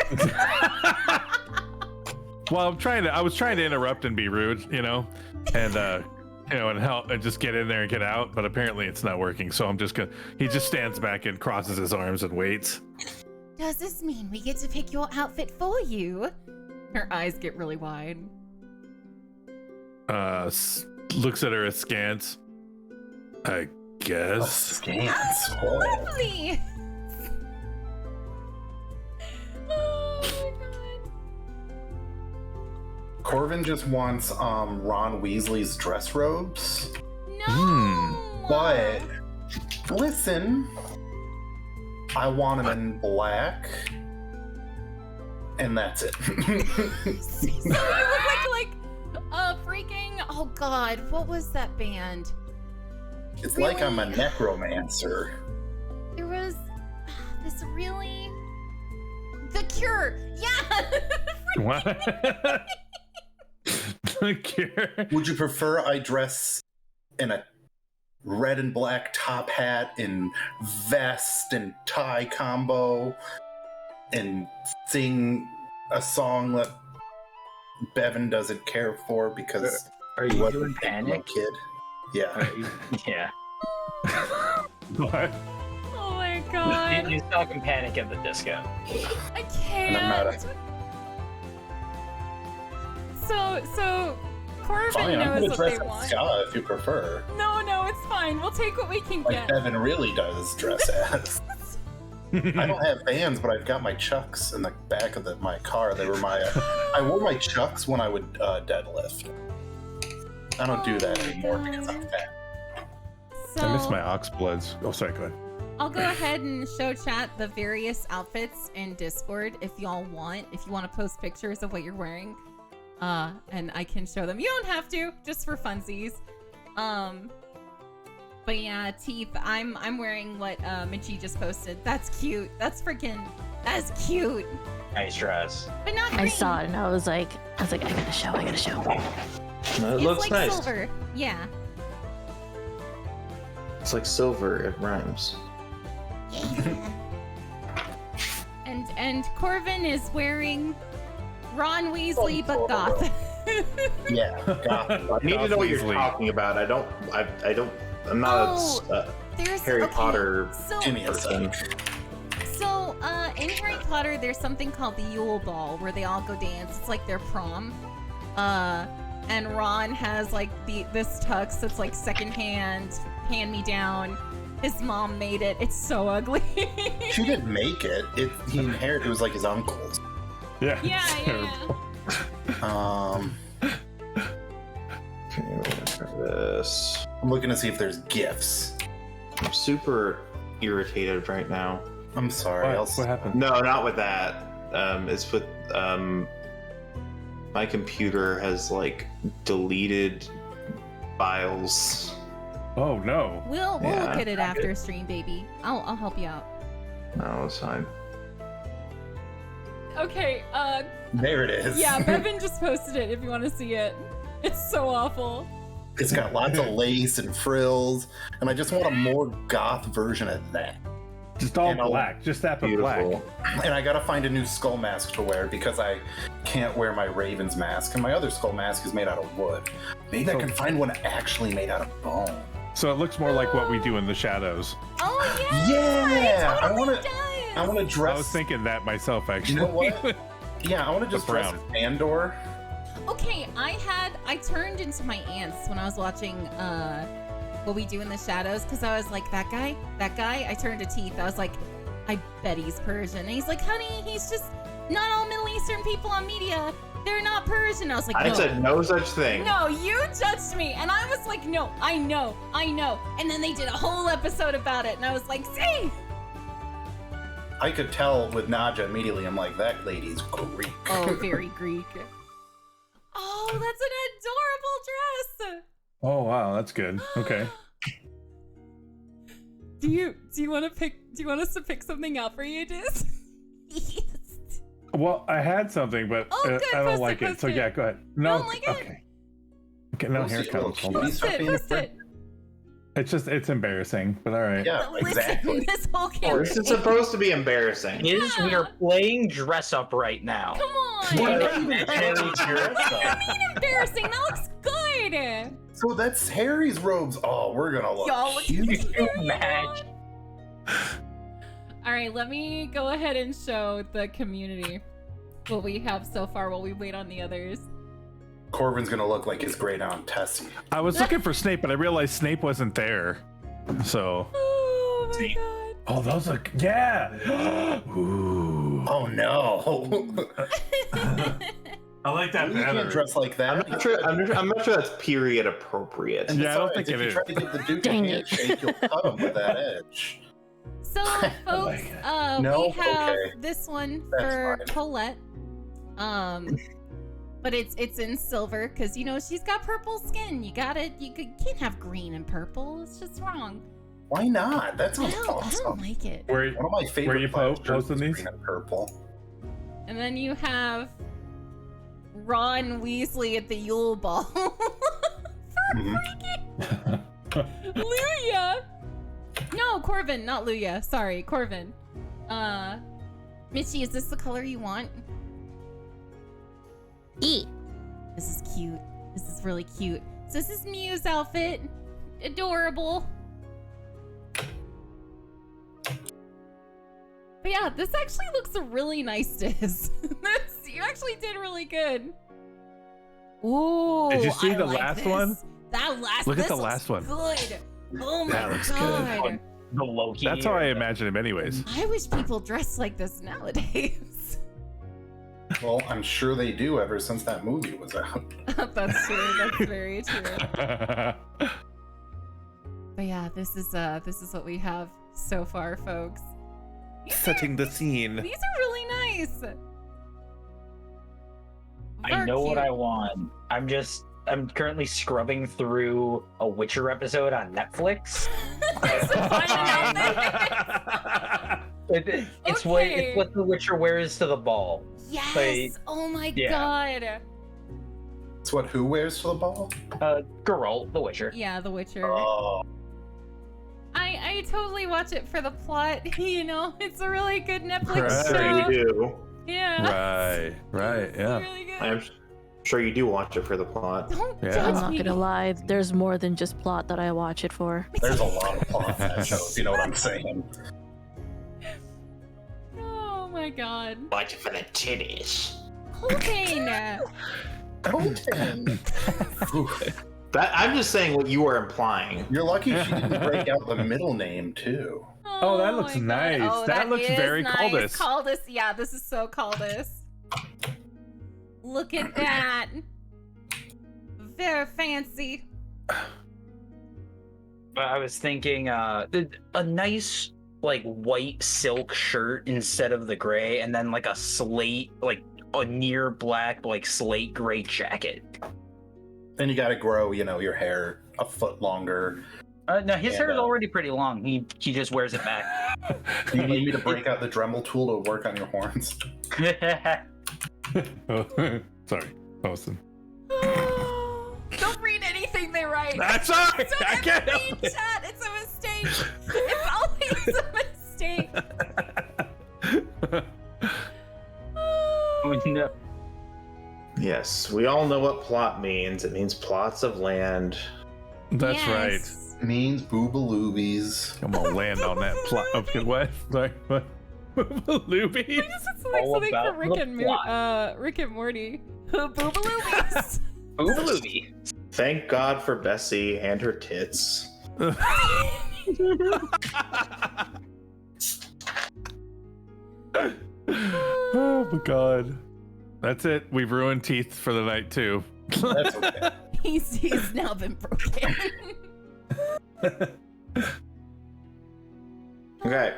Well, I was trying to interrupt and be rude, and and help and just get in there and get out, but apparently it's not working. So he just stands back and crosses his arms and waits. Does this mean we get to pick your outfit for you? Her eyes get really wide. Looks at her askance. I guess. Scans. Lovely. Oh my god. Corvin just wants Ron Weasley's dress robes. No. But listen, I want him in black, and that's it. So you look like freaking. Oh god, what was that band? It's like I'm a necromancer. There was this really. The Cure. Yeah. What? The Cure. Would you prefer I dress in a red and black top hat and vest and tie combo and sing a song that Bevan doesn't care for because Are he you wasn't doing a Panic? kid? Yeah. Yeah. What? Oh my god. He's talking Panic at the Disco. I can't. And I'm not So Corbin Fine, I'm knows gonna what dress they as want. Ska if you prefer. No, it's fine. We'll take what we can Like get. Bevan really does dress as. I don't have Vans, but I've got my Chucks in the back of my car. They were I wore my Chucks when I would deadlift. I don't do that Oh my anymore God. because I'm fat. I miss So my ox bloods. Oh, sorry, go ahead. I'll go ahead and show chat the various outfits in Discord if y'all want. If you want to post pictures of what you're wearing, and I can show them. You don't have to, just for funsies. But yeah, Teeth, I'm wearing what Michi just posted. That's cute. That's cute. Nice dress. But not I green. saw it and I was like, I gotta show. No, it It's looks like nice. silver. Yeah. It's like silver. It rhymes. And Corvin is wearing Ron Weasley, but goth. Yeah, got it. I need to know what you're Weasley. talking about. I'm not a There's Harry okay, Potter So, Give me a person. so in Harry Potter, there's something called the Yule Ball where they all go dance. It's like their prom. And Ron has like this tux that's like secondhand, hand me down. His mom made it. It's so ugly. She didn't make it. He inherited. It was like his uncle's. Yeah. Yeah, it's yeah, terrible. Okay, we'll look at this. I'm looking to see if there's gifts. I'm super irritated right now. I'm sorry. What happened? No, not with that. It's with my computer has like deleted files. Oh no. We'll Yeah, look at it after stream, baby. I'll help you out. No, it's fine. Okay, There it is. yeah, Bevan just posted it if you want to see it. It's so awful. It's got lots of lace and frills, and I just want a more goth version of that. Just all And I'll- black. Just that but black. Beautiful. And I gotta find a new skull mask to wear because I can't wear my Raven's mask, and my other skull mask is made out of wood. Maybe I can find one actually made out of bone. So it looks more like what we do in the shadows. Oh Yeah, it I totally wanna, does. I wanna I was dress. thinking that myself, actually. You know what? Yeah, I want to just The dress brown. as Andor. Okay, I turned into my aunts when I was watching What We Do in the Shadows because I was like, that guy. I turned to Teeth. I was like, I bet he's Persian. And he's like, honey, he's just not all Middle Eastern people on media. They're not Persian. I was like, I no. said no such thing. No, you judged me. And I was like, no, I know. And then they did a whole episode about it. And I was like, see? I could tell with Naja immediately. I'm like, that lady's Greek. Oh, very Greek. Oh, that's an adorable dress. Oh wow, that's good. Okay. Do you want to pick? Do you want us to pick something out for you, Diz? Well, I had something, but Oh, good. I don't Post like it, it. So post yeah, it. go ahead. No, don't like it? okay. Okay, no, Post here it, it little comes. Hold on. cutie. Stop being a Post prick. it. It's embarrassing, but all right. Yeah, exactly. Listen, this whole campaign. This is supposed to be embarrassing. We are playing dress up right now. Come on. What? What do you mean embarrassing? That looks good. So that's Harry's robes. Oh, we're gonna look Y'all look cute. Match. All right, let me go ahead and show the community what we have so far while we wait on the others. Corbin's gonna look like his great aunt Tessie. I was looking for Snape, but I realized Snape wasn't there. So. Oh my See. god. Oh, those look. Yeah. Ooh. Oh no! I like that You better. can't dress like I'm that. not sure. I'm not sure that's period appropriate. And Yeah, I don't besides, think if it you is. try to give the Duke a Dang it. handshake, you'll cut him with that edge. So, like folks, it. No? we have Okay. this one That's for fine. Colette. But it's in silver because you know she's got purple skin. You can't have green and purple. It's just wrong. Why not? That I sounds don't awesome. like it. Where, One of my favorite Where you class shirts posting is these? green and purple. And then you have Ron Weasley at the Yule Ball. Mhm. Luya! No, Corvin, not Luya. Sorry, Corvin. Mitchie, is this the color you want? E. This is cute. This is really cute. So this is Mew's outfit. Adorable. But yeah, this actually looks really nice, Diz. You actually did really good. Ooh, Did you see I the like last this. one? That last Look at this the looks last one. Good. Oh my That looks good. god. The Loki. That's how I or the- imagine him, anyways. I wish people dressed like this nowadays. Well, I'm sure they do ever since that movie was out. That's true. That's very true. But yeah, this is what we have so far, folks. Setting the scene. These are really nice. I know what I want. I'm currently scrubbing through a Witcher episode on Netflix. It's what the Witcher wears to the ball. Yes. Like, oh my yeah. god. It's what who wears to the ball? Geralt, the Witcher. Yeah, The Witcher. Oh, I totally watch it for the plot. You know, it's a really good Netflix Right. show. You do. Yeah. Right, It's yeah. really good. I'm sure you do watch it for the plot. Don't Yeah. judge I'm not me. gonna lie, there's more than just plot that I watch it for. there's a lot of plot in that show, if you know what I'm saying. Oh my god. Watch it for the titties. Cocaine. That I'm just saying what you are implying. You're lucky she didn't break out the middle name too. Oh, that looks my God. nice. Oh, That looks is very nice. Caldus. Caldus, yeah, this is so Caldus. Look at that. Very fancy. But I was thinking a nice like white silk shirt instead of the gray, and then like a slate, like a near black, like slate gray jacket. Then you gotta grow, your hair a foot longer. No, his And, hair is already pretty long. He just wears it back. Do you need me to break out the Dremel tool to work on your horns? Sorry, Austin. Don't read anything they write. That's all right. Don't I ever can't read help it. chat. It's a mistake. It's always a mistake. Oh, no. Yes, we all know what plot means. It means plots of land. That's Yes. Means boobaloobies. right. I'm gonna land on that plot. Okay, what? Sorry, what? Luby? I guess it's like All something about for Rick the and plot. Rick and Morty. Boobaloobies. Ooh, Thank God for Bessie and her tits. Oh my god. That's it. We've ruined teeth for the night too. That's okay. He's now been broken. Okay,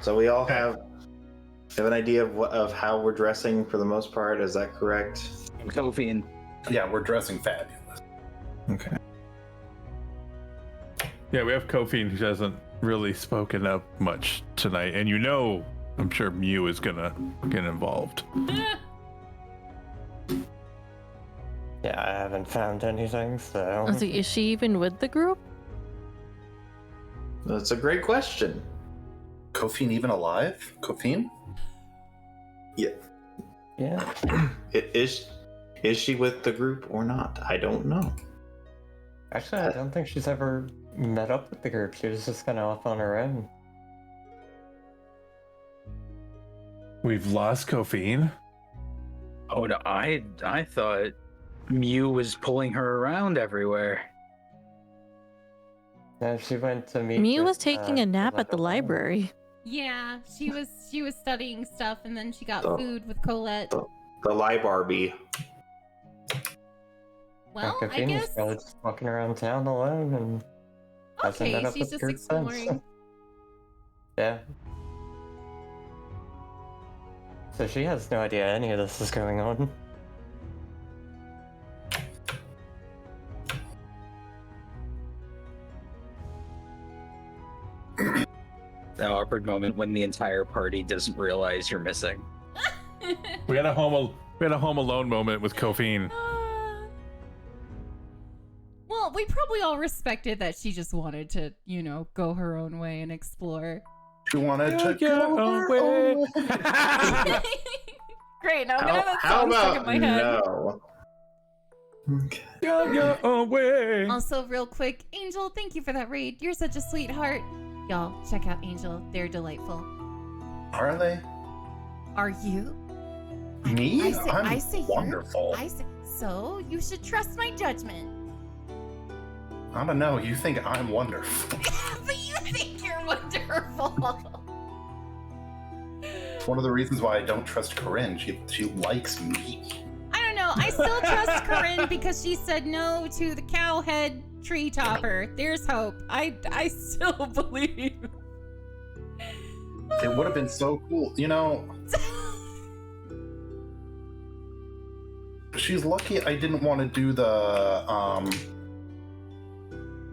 so we all have an idea of how we're dressing for the most part. Is that correct? Kofi and Yeah, we're dressing fabulous. Okay. Yeah, we have Kofi who hasn't really spoken up much tonight, and I'm sure Mew is gonna get involved. Yeah, I haven't found anything, so. I was like, is she even with the group? That's a great question. Kofin even alive? Kofin? Yeah. Yeah. Is she with the group or not? I don't know. Actually, I don't think she's ever met up with the group. She was just kind of off on her own. We've lost Kofi. oh no, I thought Mew was pulling her around everywhere. Yeah, she went to meet. Mew was with, taking a nap at the Colette. library. Yeah, she was studying stuff, and then she got Oh. food with Colette. The Lie Barbie. Well, I Cocaine was guess. probably just walking around town alone and hasn't met Okay, up she's with just the group since. exploring. Yeah. So she has no idea any of this is going on. The awkward moment when the entire party doesn't realize you're missing. We had a home alone moment with Kofi. Well, we probably all respected that she just wanted to, go her own way and explore. She wanted to Yeah, go her own way. Great, now I'm gonna have that How song stuck in about my head. no? Okay. Go your own way. Also, real quick, Angel, thank you for that raid. You're such a sweetheart. Y'all, check out Angel. They're delightful. Are they? Are you? Me? I I'm say wonderful. So, you should trust my judgment. I don't know. You think I'm wonderful. But you think you're wonderful. It's one of the reasons why I don't trust Corinne. She likes me. I don't know. I still trust Corinne because she said no to the cowhead tree topper. There's hope. I still believe. It would have been so cool, you know. She's lucky I didn't want to do the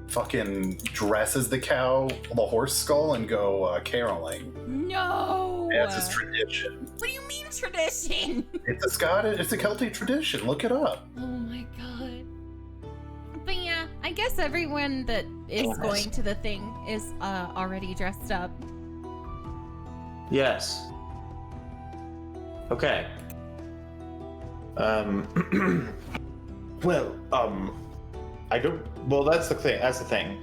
fucking dress as the cow, the horse skull, and go caroling. No. That's his tradition. What do you mean tradition? It's a Celtic tradition. Look it up. Oh my god. But yeah, I guess everyone that is going to the thing is already dressed up. Yes. Okay. Well, I don't. Well, that's the thing. That's the thing.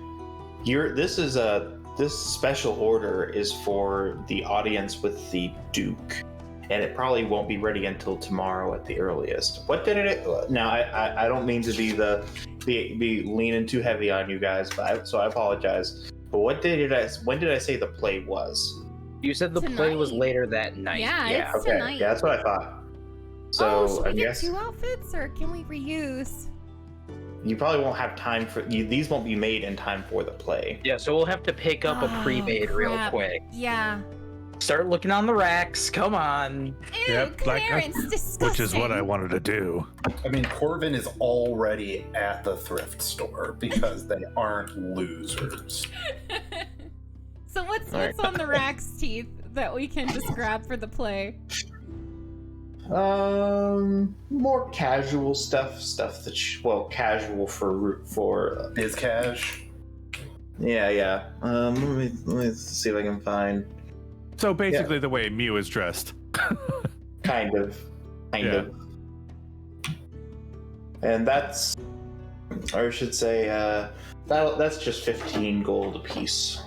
This special order is for the audience with the Duke, and it probably won't be ready until tomorrow at the earliest. What did it? Now, I don't mean to be leaning too heavy on you guys, so I apologize. But when did I say the play was? You said the play was later that night. Yeah, it's Okay. tonight. Yeah, that's what I thought. So should I we guess get 2 outfits, or can we reuse? you probably won't have time for these. Won't be made in time for the play. Yeah, so we'll have to pick up a pre-made real crap. quick. Yeah. Start looking on the racks. Come on. Ew, Yep, like, Clarence, disgusting. Which is what I wanted to do. I mean, Corvin is already at the thrift store because they aren't losers. So what's on the racks, Teeth, that we can just grab for the play? More casual stuff that casual for Is cash? yeah. Let me see if I can find So basically, the way Mew is dressed. kind of, and that's, or I should say, that's just 15 gold apiece,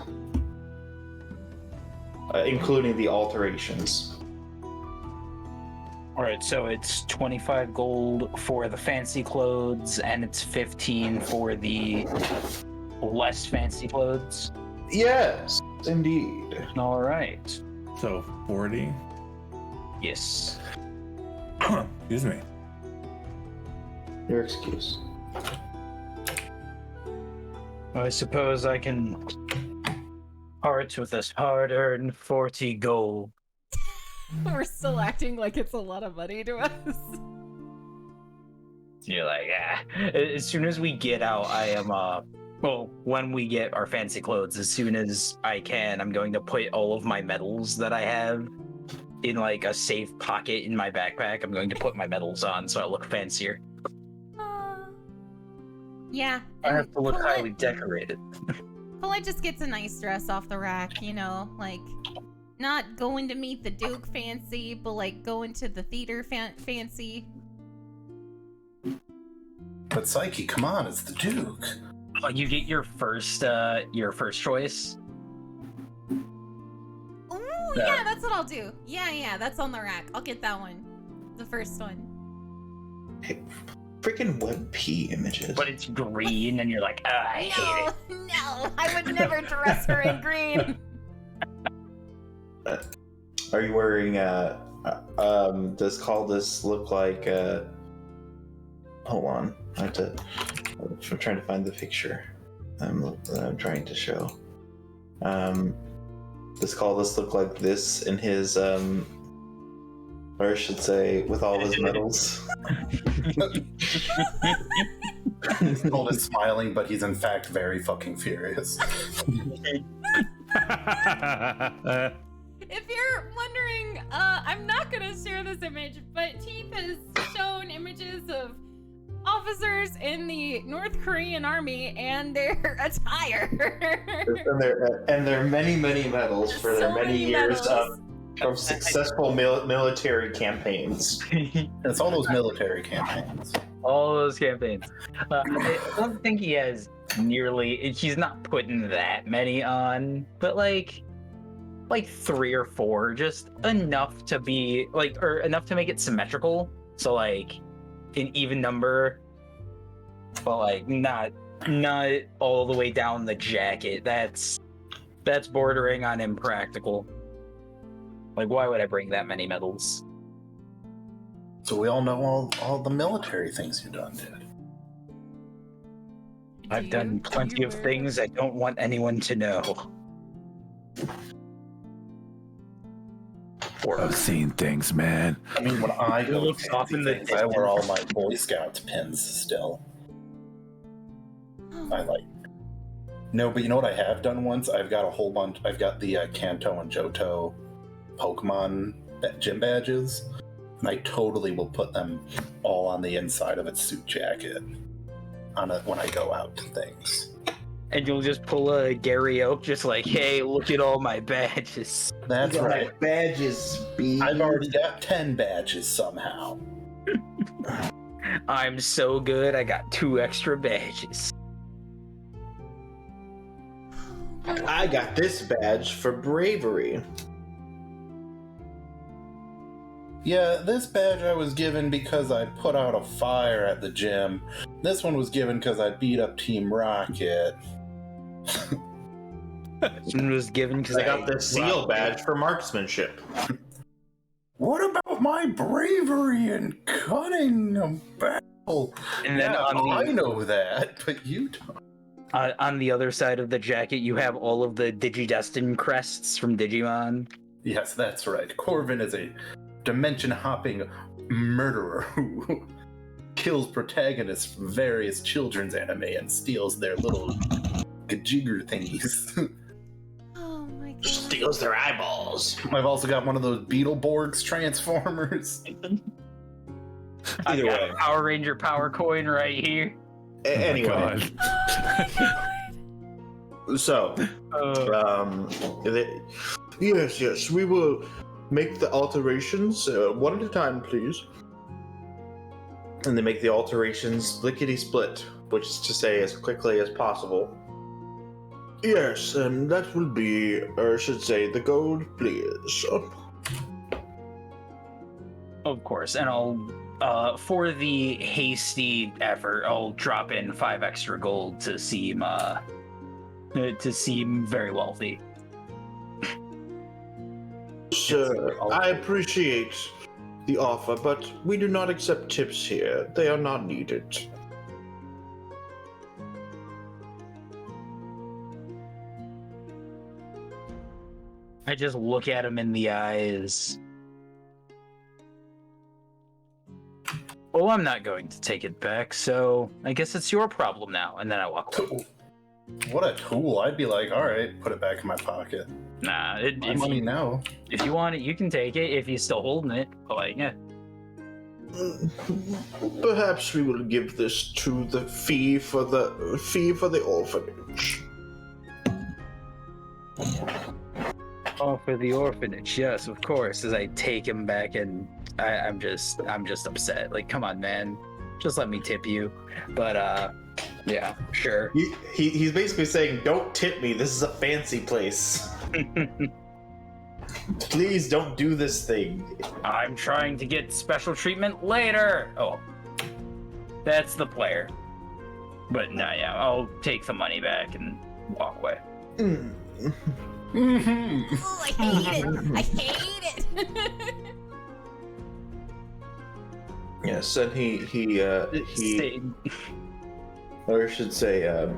including the alterations. All right, so it's 25 gold for the fancy clothes, and it's 15 for the less fancy clothes. Yes, indeed. All right. So 40. Yes. Excuse me. Your excuse. I suppose I can part with this hard-earned 40 gold. We're still acting like it's a lot of money to us. You're like, as soon as we get out, I am, when we get our fancy clothes, as soon as I can, I'm going to put all of my medals that I have in, like, a safe pocket in my backpack. I'm going to put my medals on so I look fancier. Yeah. I have to look Colette- highly decorated. Colette just gets a nice dress off the rack, you know, like, not going to meet the Duke fancy, but, like, going to the theater fancy. But Psyche, come on, it's the Duke. Oh, you get your first choice? Ooh, yeah, that's what I'll do. Yeah, that's on the rack. I'll get that one. The first one. Hey, freaking WebP images. But it's green, and you're like, I hate it. No, I would never dress her in green. Are you wearing does this look like hold on. I'm trying to find the picture I'm trying to show. Does this look like this in his or I should say with all his medals? Gold is smiling, but he's in fact very fucking furious. If you're wondering, I'm not gonna share this image, but Teeth has shown images of officers in the North Korean army and their attire. and there are many medals for their many years medals. of successful military campaigns. It's all those military campaigns. All those campaigns. I don't think he has he's not putting that many on, but like 3 or 4, just enough to be or enough to make it symmetrical. So like an even number, but like not all the way down the jacket. That's bordering on impractical. Like, why would I bring that many medals? So we all know all the military things you've done, dude. I've done plenty of things I don't want anyone to know. I've seen things, man. I mean, when I go Looks to off in the things, I wear all my Boy Scouts pins still. I like. No, but you know what I have done once? I've got a whole bunch. I've got the Kanto and Johto Pokemon gym badges, and I totally will put them all on the inside of its suit jacket when I go out to things. And you'll just pull a Gary Oak, just like, hey, look at all my badges. That's right. Badges, B. I've already got 10 badges somehow. I'm so good, I got 2 extra badges. I got this badge for bravery. Yeah, this badge I was given because I put out a fire at the gym. This one was given because I beat up Team Rocket. This one was given because I got the seal badge for marksmanship. What about my bravery and cunning of battle? And then Yeah, on I know that, but you don't. on the other side of the jacket, you have all of the Digidestin crests from Digimon. Yes, that's right. Corvin is a dimension-hopping murderer who kills protagonists from various children's anime and steals their little gajigger thingies. Oh my god. Steals their eyeballs. I've also got one of those Beetleborgs transformers. I've Either got way. a Power Ranger power coin right here. Anyway, so yes, we will make the alterations one at a time, please. And they make the alterations lickety split, which is to say, as quickly as possible. Yes, and that will be, or I should say, the gold, please. Of course, and I'll for the hasty effort, I'll drop in 5 extra gold to seem very wealthy. Sir, I appreciate the offer, but we do not accept tips here. They are not needed. I just look at him in the eyes. Well, I'm not going to take it back, so I guess it's your problem now. And then I walk away. What a tool. I'd be like, alright, put it back in my pocket. Nah, My money now. if you want it, you can take it. If you're still holding it, but like, yeah. Perhaps we will give this to the fee for the orphanage. Oh, for the orphanage, yes, of course. As I take him back, and I'm just upset. Like, come on, man, just let me tip you. But yeah, sure. He's basically saying, "Don't tip me. This is a fancy place. Please don't do this thing." I'm trying to get special treatment later. Oh, that's the player. But nah, yeah, I'll take the money back and walk away. Ooh, I hate it. I hate it. Yes, and he or I should say,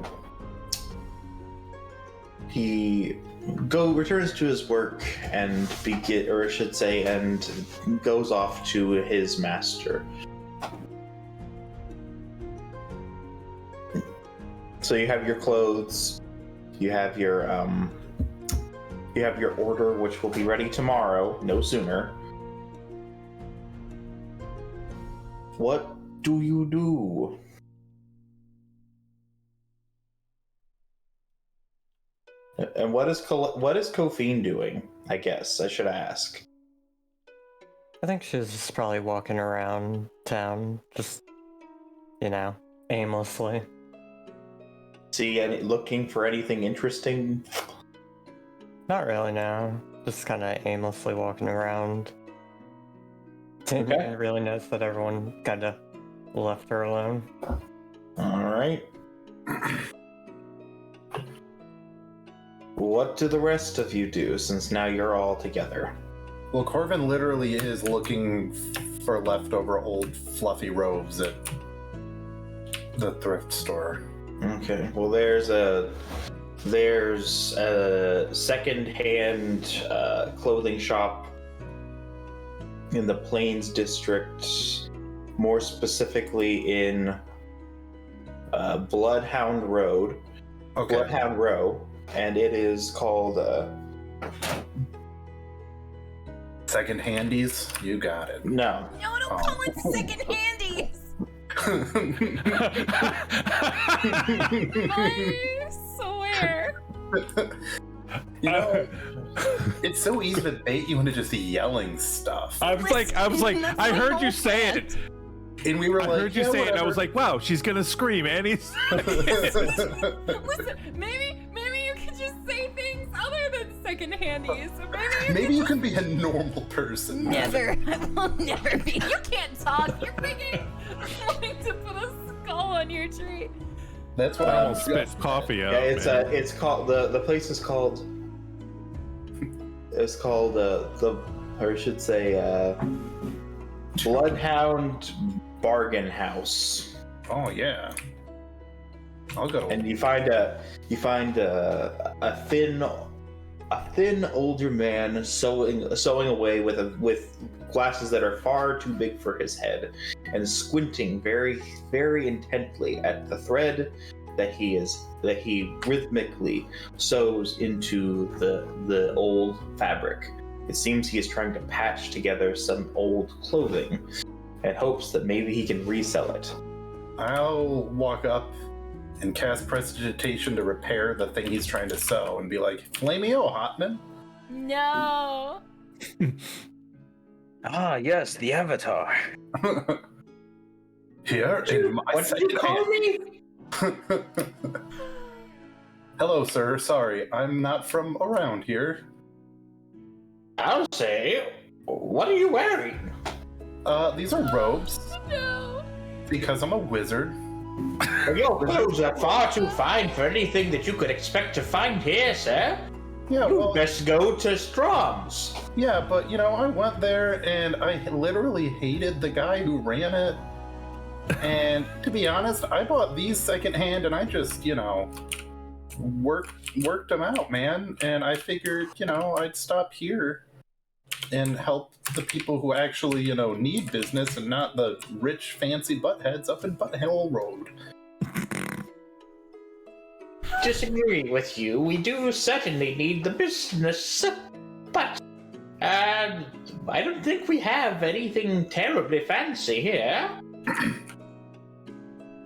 he returns to his work and and goes off to his master. So you have your clothes, you have your order, which will be ready tomorrow, no sooner. What do you do? And what is Kofine doing? I guess I should ask. I think she's just probably walking around town, just, aimlessly. Looking for anything interesting? Not really, no. Just kind of aimlessly walking around. Didn't Okay. really notice that everyone kind of left her alone. All right. What do the rest of you do, since now you're all together? Well, Corvin literally is looking for leftover old fluffy robes at the thrift store. Okay. Well, there's a second-hand clothing shop in the Plains district, more specifically in Bloodhound Road. Okay. Bloodhound Row, and it is called Second handies, you got it. no. No, don't call it second handies. I swear. You know, it's so easy to bait you into just yelling stuff. I was like, That's I my heard whole you say point. it. And we were I like, heard you yeah, say it, and I whatever. was like, wow, she's gonna scream, Annie's. Listen, maybe you could just say things other than second handies. Maybe you can be a normal person. Never. I will never be. You can't talk. You're freaking wanting to put a skull on your tree. That's what I I almost spit coffee out. Yeah, it's man. it's called the place is called. It's called or I should say, Bloodhound Bargain House. Oh yeah. I'll go. And you find a thin older man sewing away with glasses that are far too big for his head, and squinting very, very intently at the thread that he rhythmically sews into the old fabric. It seems he is trying to patch together some old clothing and hopes that maybe he can resell it. I'll walk up and cast prestidigitation to repair the thing he's trying to sew and be like, Flameo, Hotman. No. Ah, yes, the Avatar. Here in my What did you call me? Hello, sir. Sorry, I'm not from around here. I'll say, what are you wearing? These are robes No. because I'm a wizard. Your clothes are far too fine for anything that you could expect to find here, sir. Yeah, You well, best go to Strom's. yeah, but you know, I went there and I literally hated the guy who ran it. And to be honest, I bought these secondhand and I just, you know, worked them out, man. And I figured, you know, I'd stop here and help the people who actually, you know, need business and not the rich, fancy buttheads up in Butthole Road. Disagree with you. We do certainly need the business, but I don't think we have anything terribly fancy here.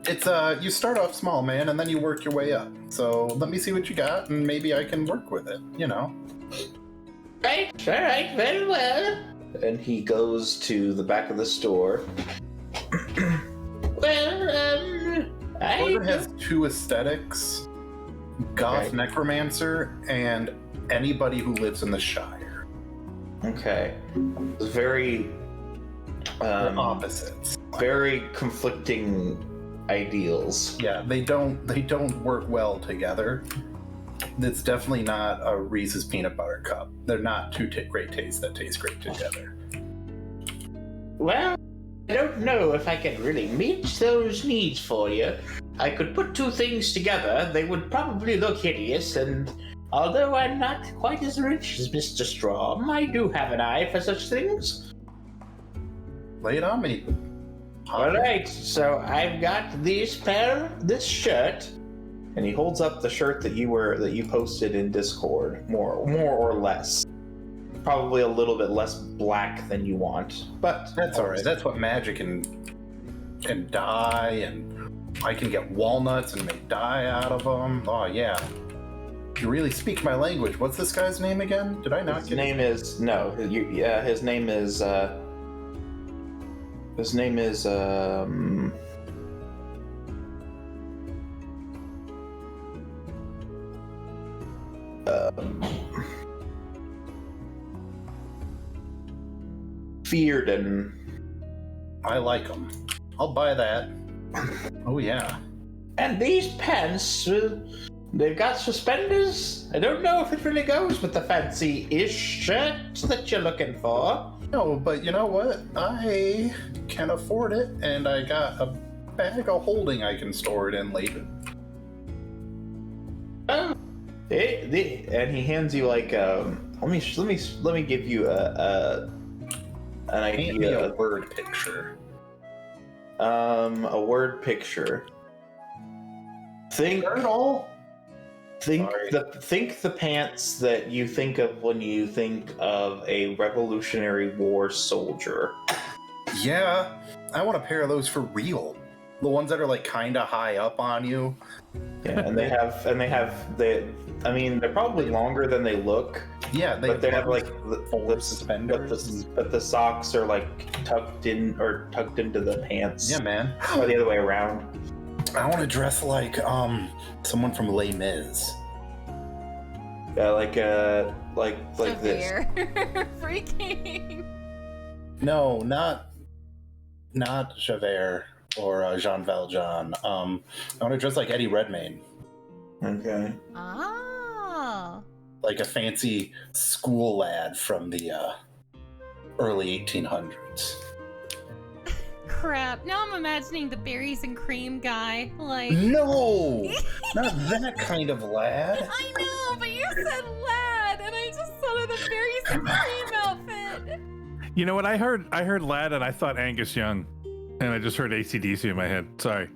It's, you start off small, man, and then you work your way up. So let me see what you got, and maybe I can work with it, you know? Right, all right, very well. And he goes to the back of the store. Well, Porter has two aesthetics: goth Okay. necromancer and anybody who lives in the Shire. Okay. It's very They're opposites. very conflicting ideals. Yeah, they don't work well together. It's definitely not a Reese's peanut butter cup. They're not two great tastes that taste great together. Well, I don't know if I can really meet those needs for you. I could put two things together. They would probably look hideous, and although I'm not quite as rich as Mr. Strom, I do have an eye for such things. Lay it on me. Alright, so I've got this shirt, and he holds up the shirt that you posted in Discord, more or less. Probably a little bit less black than you want, but That's all right. That's what magic and dye, and I can get walnuts and make dye out of them. Oh yeah. You really speak my language. What's this guy's name again? Did I not His get name is no. His name is. His name is. Fearden. I like them. I'll buy that. Oh yeah. And these pants, they've got suspenders. I don't know if it really goes with the fancy-ish shirt that you're looking for. No, but you know what? I can afford it, and I got a bag of holding I can store it in later. And he hands you like let me give you an Paint me idea. a word picture. A word picture. Think Turtle. think Sorry. the pants that you think of when you think of a Revolutionary War soldier. Yeah, I want a pair of those for real. The ones that are like kind of high up on you. Yeah, and they have I mean, they're probably longer than they look. Yeah, But they have like full suspenders. but the socks are like tucked into the pants. Yeah, man. Or the other way around. I want to dress like someone from Les Mis. Yeah, like this. Severe. Freaking. No, not Javert or Jean Valjean. I want to dress like Eddie Redmayne, Okay. Oh. like a fancy school lad from the early 1800s. Crap. Now I'm imagining the berries and cream guy. Like. No, not that kind of lad. I know, but you said lad, and I just thought of the berries and cream outfit. You know what? I heard lad, and I thought Angus Young, and I just heard AC/DC in my head. Sorry.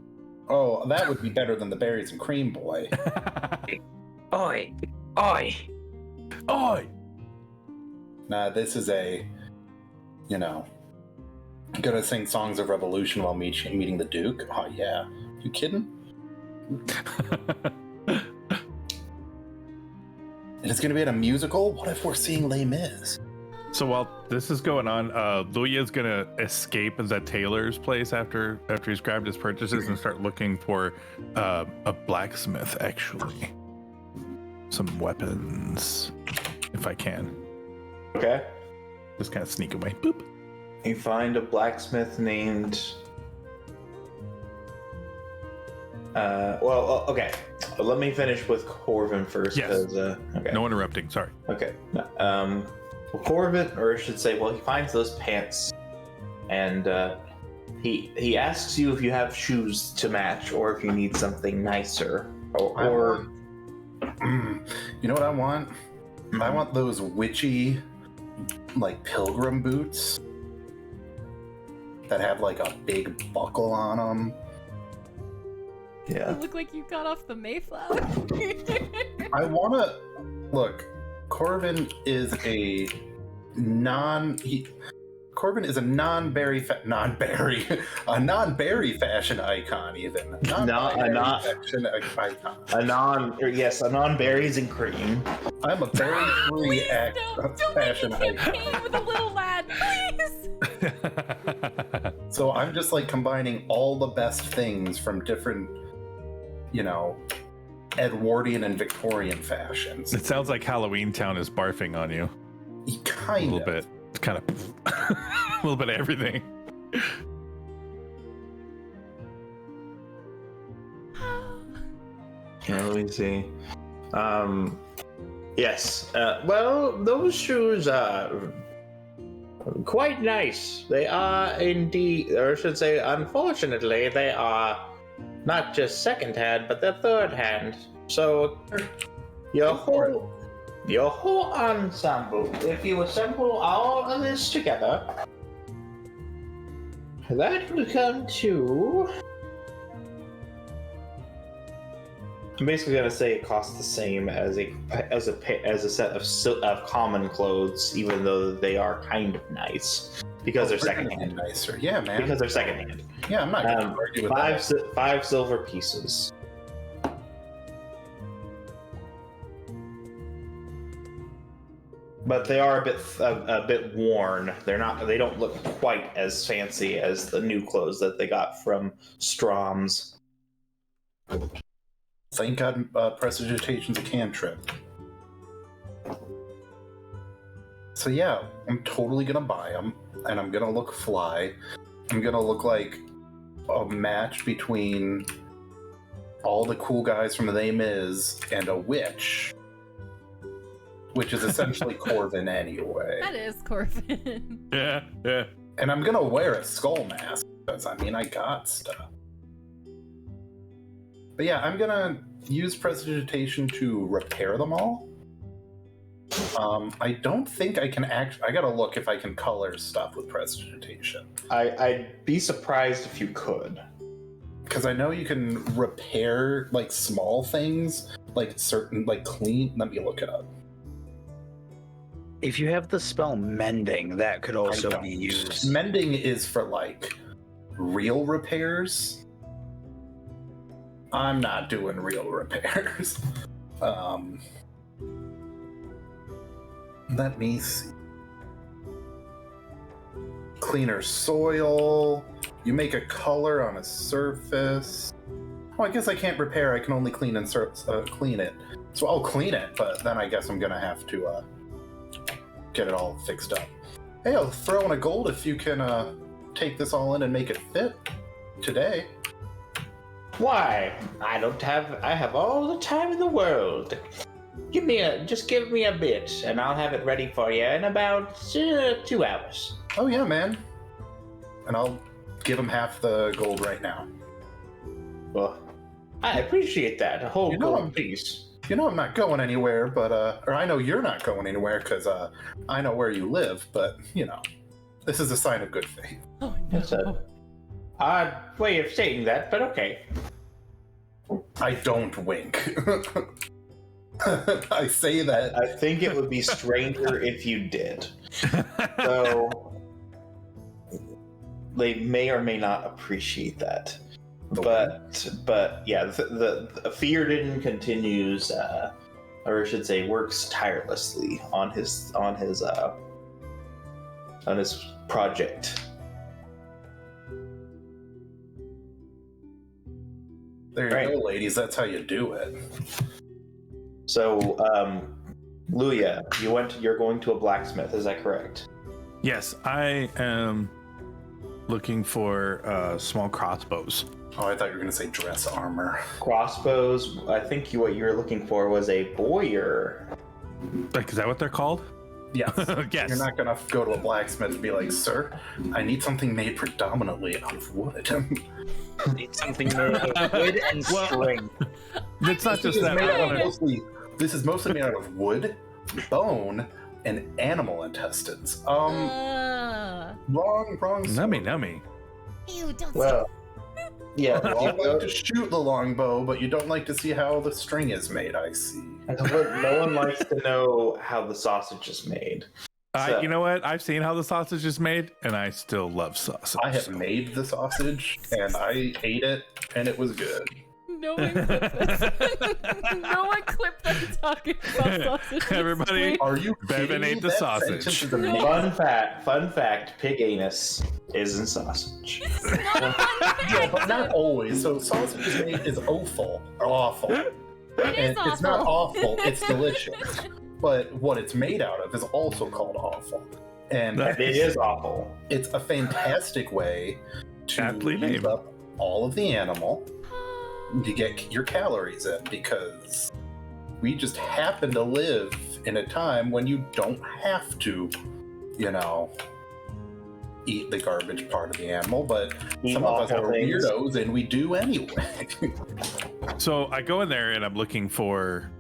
Oh, that would be better than the berries and cream boy. Oi, oi. Oi! Nah, this is a, gonna sing songs of revolution while meeting the Duke. Oh yeah, you kidding? And it's gonna be at a musical. What if we're seeing Les Mis? So while this is going on, Luya's gonna escape the tailor's place after he's grabbed his purchases and start looking for a blacksmith, actually. Some weapons, if I can. Okay. Just kind of sneak away. Boop. You find a blacksmith named. Okay. Let me finish with Corvin first. Yes. 'Cause, okay. No interrupting. Sorry. Okay. Corvin, or I should say, he finds those pants, and he asks you if you have shoes to match, or if you need something nicer, or You know what I want? I want those witchy, like pilgrim boots that have like a big buckle on them. yeah. You look like you got off the Mayflower. I want to look. Corvin is a non-berry fashion icon, even. A non-berries and cream. I'm a berry-free Please don't fashion make me icon. campaign with a little lad, please. So I'm just like combining all the best things from different, Edwardian and Victorian fashions. It sounds like Halloween Town is barfing on you. A Kind little of. bit. It's kind of a little bit of everything. Let me see. Yes. Well, those shoes are quite nice. They are indeed, or I should say, unfortunately, they are not just second-hand, but they're third-hand. So your whole ensemble, if you assemble all of this together, that would come to. I'm basically gonna say it costs the same as a set of common clothes, even though they are kind of nice because they're secondhand. Nicer, yeah, man. Because they're secondhand. Yeah, I'm not gonna argue with that. 5 silver pieces. But they are a bit worn. They don't look quite as fancy as the new clothes that they got from Strom's. Thank God, Prestidigitation's a cantrip. So yeah, I'm totally gonna buy them, and I'm gonna look fly. I'm gonna look like a match between all the cool guys from Les Mis and a witch. which is essentially Corvin anyway. That is Corvin. Yeah, yeah. And I'm gonna wear a skull mask because I mean I got stuff. But yeah, I'm gonna use prestidigitation to repair them all. I don't think I can I gotta look if I can color stuff with prestidigitation. I'd be surprised if you could. Because I know you can repair like small things, like certain like clean. Let me look it up. If you have the spell Mending, that could also don't. be used. Mending is for like real repairs. I'm not doing real repairs. Let me see. Cleaner soil. You make a color on a surface. Oh, I guess I can't repair. I can only clean and clean it. So I'll clean it, but then I guess I'm gonna have to get it all fixed up. Hey, I'll throw in a gold if you can take this all in and make it fit today. Why? I have all the time in the world. Just give me a bit, and I'll have it ready for you in about 2 hours. Oh yeah, man. And I'll give him half the gold right now. Well, I appreciate that. A whole You know, gold piece. You know I'm not going anywhere, but or I know you're not going anywhere because I know where you live. But you know, this is a sign of good faith. Oh That's a odd way of saying that, but okay. I don't wink. I say that. I think it would be stranger if you did. So they may or may not appreciate that. But yeah, the Fearden continues, or I should say, works tirelessly on his project. There you Right. go, ladies. That's how you do it. So, Luya, you're going to a blacksmith. Is that correct? Yes, I am looking for small crossbows. Oh, I thought you were going to say dress armor. Crossbows. I think what you were looking for was a boyer. Like, is that what they're called? Yes. Yes. You're not going to go to a blacksmith and be like, sir, I need something made predominantly out of wood. Need something made of wood and string. It's not just that. This is mostly made out of wood, bone, and animal intestines. Wrong. Nummy. Ew, don't Well, yeah. You all like to shoot the longbow, but you don't like to see how the string is made, I see. No one likes to know how the sausage is made. So- You know what? I've seen how the sausage is made, and I still love sausage. I have made the sausage, and I ate it, and it was good. No one clip this. No one clip them talking about sausage. Everybody, Are you Bevan kidding me? ate the That sausage. sentence is amazing. Fun fact, pig anus isn't sausage. Yeah, but not always. So sausage is made is awful. It is It's not awful. awful. It's delicious. But what it's made out of is also called awful. And It is awful. it's a fantastic way to Aptly use named. up all of the animal to get your calories in, because we just happen to live in a time when you don't have to, eat the garbage part of the animal, but Eat some of us awful are things. weirdos and we do anyway. So I go in there and I'm looking for,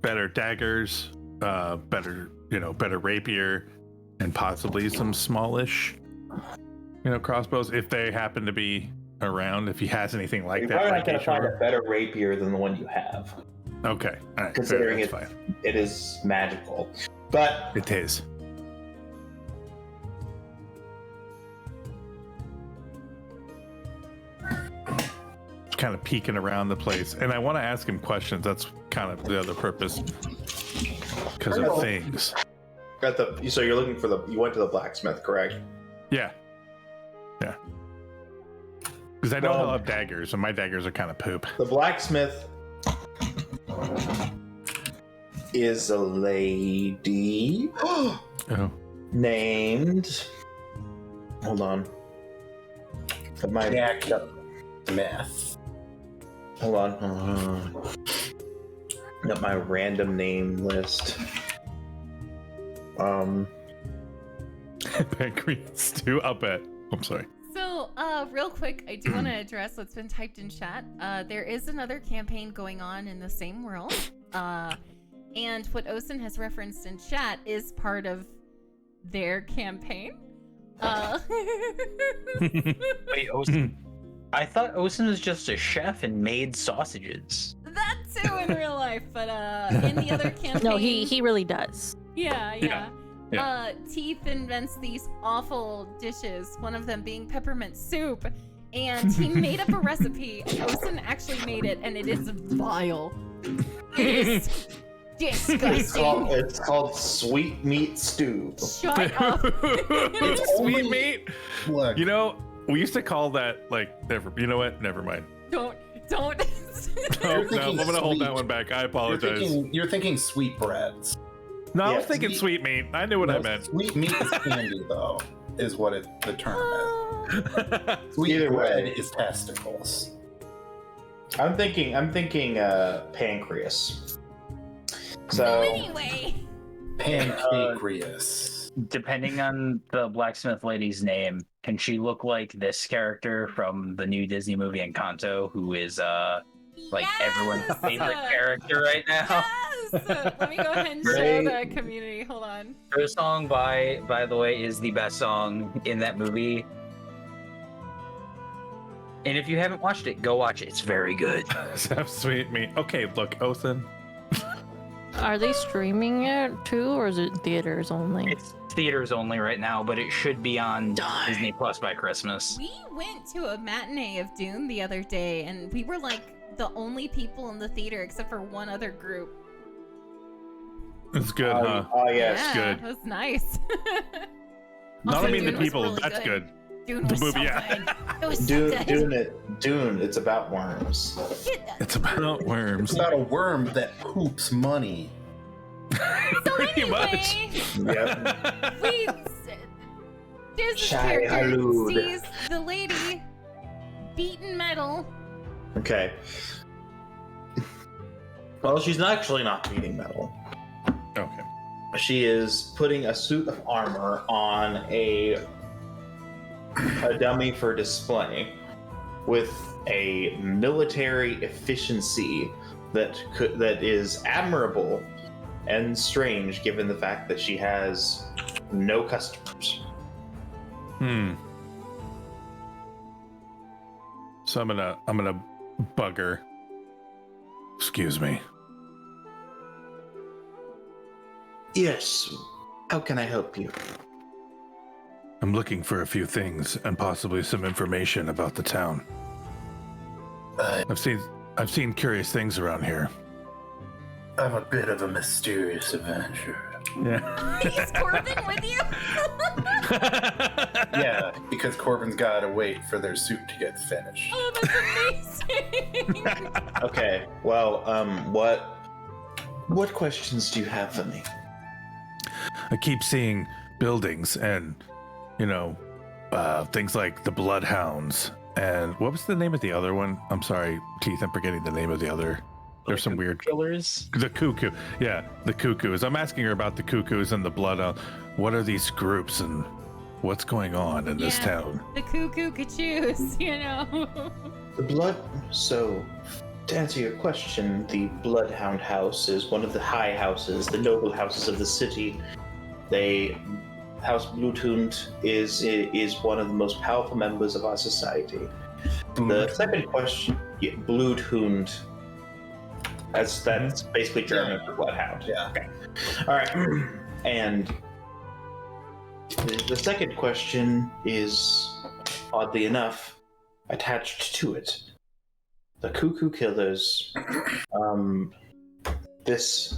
better daggers, better rapier, and possibly some smallish, crossbows if they happen to be around. If he has anything like You're that, probably like not going to Ishmael. find a better rapier than the one you have, Okay, all right, considering that's it- fine. it is magical. But It is. Kind of peeking around the place, and I want to ask him questions. That's kind of the other purpose, because of things. so you're looking for you went to the blacksmith, correct? Yeah. Because I know he'll have daggers, and my daggers are kind of poop. The blacksmith is a lady Oh. named. Hold on. Meth. Hold on. Got my random name list. Pancreas stew. I'll bet. I'm sorry. So, real quick, I do want to address what's been typed in chat. There is another campaign going on in the same world. And what Osen has referenced in chat is part of their campaign. Wait, Osen? I thought Osen was just a chef and made sausages. That too in real life, but in the other campaign. No, he really does. Yeah. Yeah. Teeth invents these awful dishes, one of them being peppermint soup, and he made up a recipe. Osen actually made it, and it is vile. It is disgusting. It's called sweet meat stew. Shut up. Sweet meat. Look, You know, we used to call that like never. You know what? Never mind. Don't. Oh, no, I'm thinking gonna hold that sweet. one back. I you're apologize. you're thinking sweetbreads. No, I Yeah, was thinking sweet meat. I knew what I No, meant. Sweet meat is candy, though, is what the term is. Sweet Either bread way. is testicles. I'm thinking pancreas. So So anyway. Pancreas. Depending on the blacksmith lady's name, can she look like this character from the new Disney movie Encanto, who is like everyone's Yes! favorite character right now? Yes! Let me go ahead and show Great. the community. Hold on. Her song, by the way, is the best song in that movie. And if you haven't watched it, go watch it. It's very good. Have sweet meat. Okay, look, Osen. Are they streaming it too, or is it theaters only? It's theaters only right now, but it should be on Disney Plus by Christmas. We went to a matinee of Dune the other day, and we were like the only people in the theater except for one other group. It's good, huh? oh yes. Yeah, good. it was nice. Not Also, I mean the Dune was people. really That's good. Dune The was movie, so yeah. good. It was so good. Dune. It's about worms. It's about worms. It's about a worm that poops money. So Pretty much. anyway, Yep. there's this Shai character Halud. sees the lady beaten metal. Okay. Well, she's actually not beating metal. Okay. She is putting a suit of armor on a dummy for display with a military efficiency that is admirable and strange given the fact that she has no customers. So I'm gonna bug her. Excuse me. Yes. How can I help you? I'm looking for a few things and possibly some information about the town. I've seen curious things around here. I'm a bit of a mysterious adventurer. Yeah. Is Corbin with you? Yeah, because Corbin's got to wait for their suit to get finished. Oh, that's amazing. Okay. Well, what questions do you have for me? I keep seeing buildings and, things like the Bloodhounds. And what was the name of the other one? I'm sorry, Teeth, I'm forgetting the name of the other. There's some weird... Killers. The Cuckoo. Yeah, the Cuckoos. I'm asking her about the Cuckoos and the Bloodhound. What are these groups and what's going on in this town? The cuckoo could choose, So, to answer your question, the Bloodhound House is one of the high houses, the noble houses of the city. House Bluthund is one of the most powerful members of our society. The second question, Bluthund. That's basically German for bloodhound. Yeah. Okay. All right. And the second question is, oddly enough, attached to it. The Cuckoo Killers. This,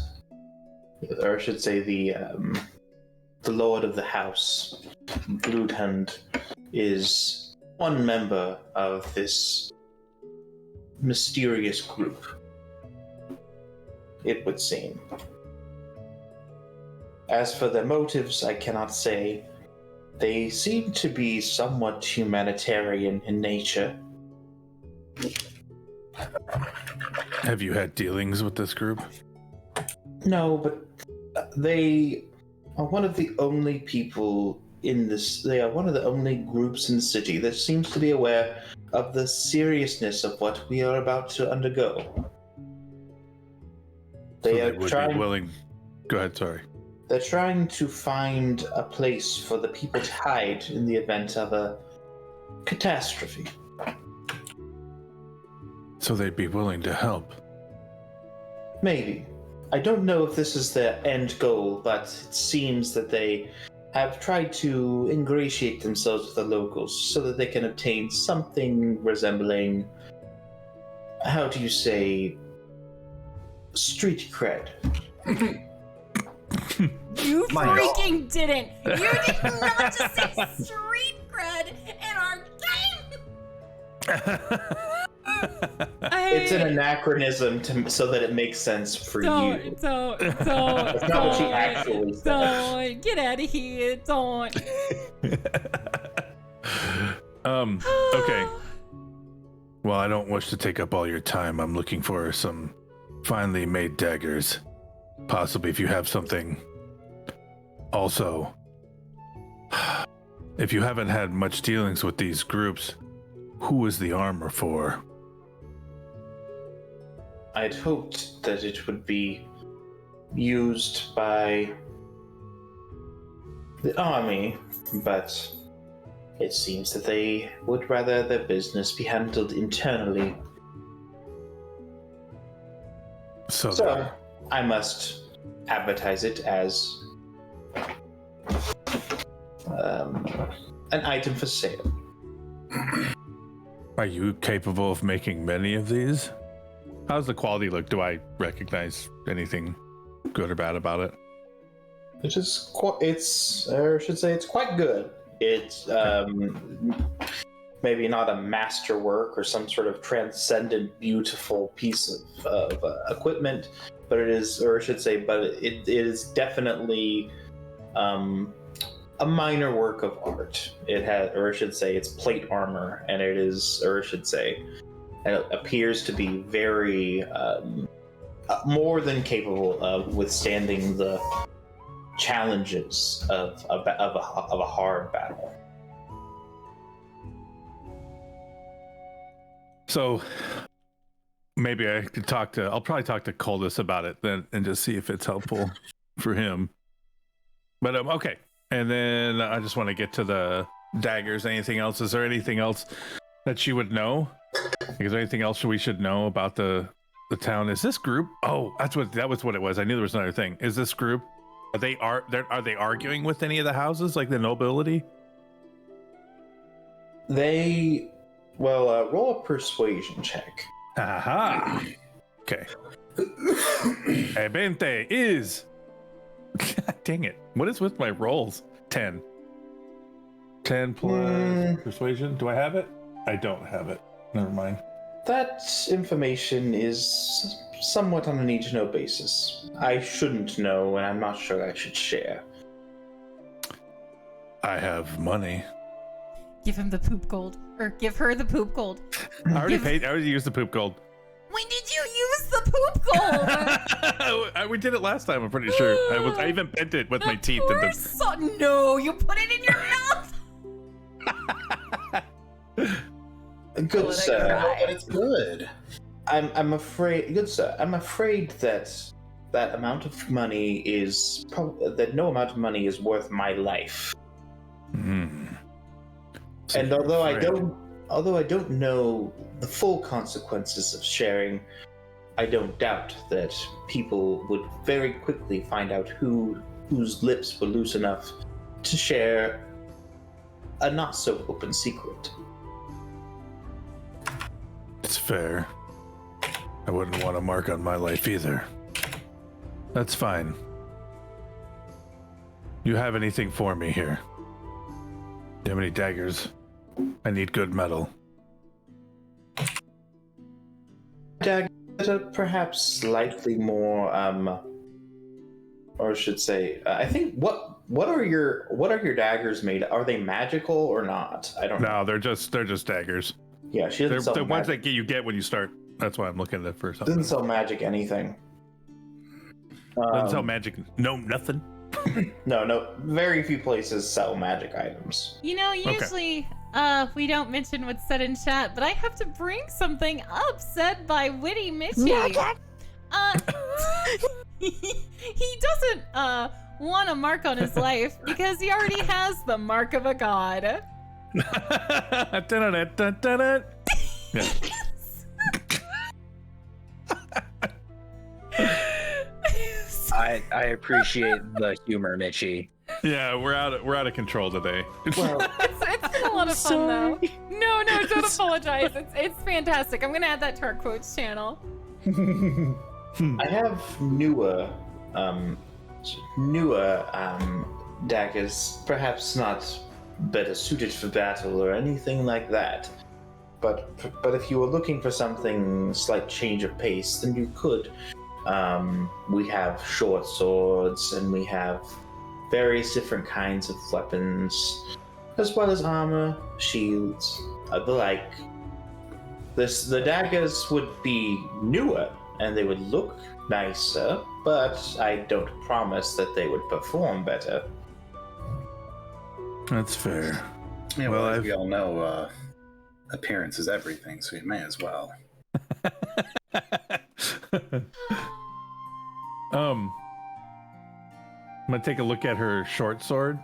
or I should say, the Lord of the House, Bloodhound, is one member of this mysterious group. It would seem. As for their motives, I cannot say. They seem to be somewhat humanitarian in nature. Have you had dealings with this group? No, but they are one of the only people in this. They are one of the only groups in the city that seems to be aware of the seriousness of what we are about to undergo. They so are they would trying. be willing. Go ahead. Sorry. They're trying to find a place for the people to hide in the event of a catastrophe. So they'd be willing to help. Maybe. I don't know if this is their end goal, but it seems that they have tried to ingratiate themselves with the locals so that they can obtain something resembling, how do you say, street cred. You My freaking didn't. You did not just say street cred in our game. It's an anachronism so that it makes sense for you. Don't. That's not what she actually said. Don't. Get out of here. Don't. Okay. Well, I don't wish to take up all your time. I'm looking for some finely made daggers. Possibly if you have something. Also, if you haven't had much dealings with these groups, who is the armor for? I'd hoped that it would be used by the army, but it seems that they would rather their business be handled internally. So I must advertise it as an item for sale. Are you capable of making many of these? How's the quality look? Do I recognize anything good or bad about it? It's quite good. It's maybe not a masterwork or some sort of transcendent, beautiful piece of equipment, but it is, or I should say, but it is definitely a minor work of art. It has, or I should say, it's plate armor, and it is, or I should say, and it appears to be very more than capable of withstanding the challenges of a hard battle. So maybe I could I'll probably talk to Coldus about it then and just see if it's helpful for him. But okay. And then I just want to get to the daggers. Anything else? Is there anything else that you would know? Is there anything else we should know about the town? Is this group? Oh, that was what it was. I knew there was another thing. Is this group? Are they arguing with any of the houses, like the nobility? They, roll a persuasion check. Aha. Okay. Ebente is. God dang it. What is with my rolls? 10. 10 plus persuasion. Do I have it? I don't have it. Never mind. That information is somewhat on a need-to-know basis. I shouldn't know, and I'm not sure I should share. I have money. Give him the poop gold. Or give her the poop gold. I already used the poop gold. When did you use the poop gold? We did it last time, I'm pretty sure. I even bent it with my teeth. No, you put it in your mouth. Good sir. But it's good. I'm afraid, good sir. I'm afraid that amount of money is that no amount of money is worth my life. So and although I don't know the full consequences of sharing, I don't doubt that people would very quickly find out whose lips were loose enough to share a not so open secret. It's fair. I wouldn't want a mark on my life either. That's fine. You have anything for me here? Do you have any daggers? I need good metal. Daggers are perhaps slightly more, or I should say, I think what are your daggers made? Are they magical or not? I don't know. No, they're just daggers. Yeah, she doesn't sell the ones magic. that you get when you start. That's why I'm looking at it for something. Doesn't sell magic anything. Doesn't sell magic. No, nothing. No. Very few places sell magic items. You know, usually we don't mention what's said in chat, but I have to bring something up said by Witty Mitchie. He doesn't want a mark on his life because he already has the mark of a god. Yeah. I appreciate the humor, Mitchie. Yeah, we're out of control today. Well, It's been a lot of fun though. No, don't apologize. It's fantastic. I'm gonna add that to our quotes channel. I have newer daggers, perhaps not better suited for battle or anything like that. But if you were looking for something slight change of pace, then you could. We have short swords, and we have various different kinds of weapons, as well as armor, shields, the like. The daggers would be newer, and they would look nicer, but I don't promise that they would perform better. That's fair. Yeah, Well, well, as I've- we all know, appearance is everything, so you may as well. I'm gonna take a look at her short sword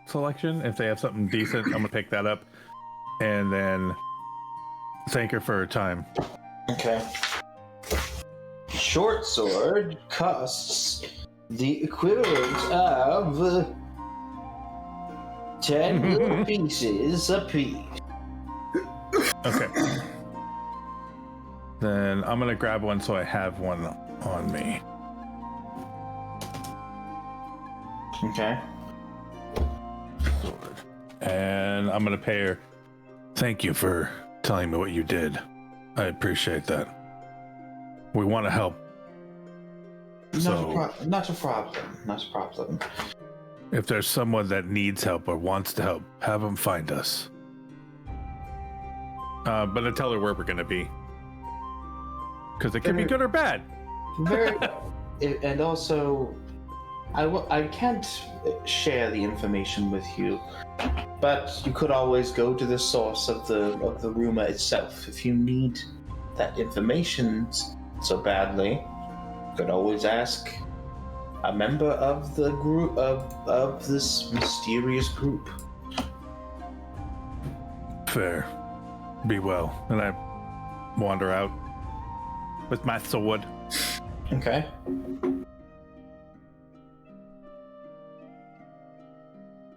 selection. If they have something decent, I'm gonna pick that up, and then thank her for her time. Okay. Short sword costs the equivalent of 10 little pieces apiece. Okay. Then I'm gonna grab one so I have one on me. Okay. And I'm gonna pay her. Thank you for telling me what you did. I appreciate that. We want to help. Not a problem. If there's someone that needs help or wants to help, have them find us. But I tell her where we're gonna be. Because it can be good or bad. Very well. And also, I can't share the information with you, but you could always go to the source of the rumor itself if you need that information so badly. You could always ask a member of the group of this mysterious group. Fair. Be well. And I wander out with my sword. Okay.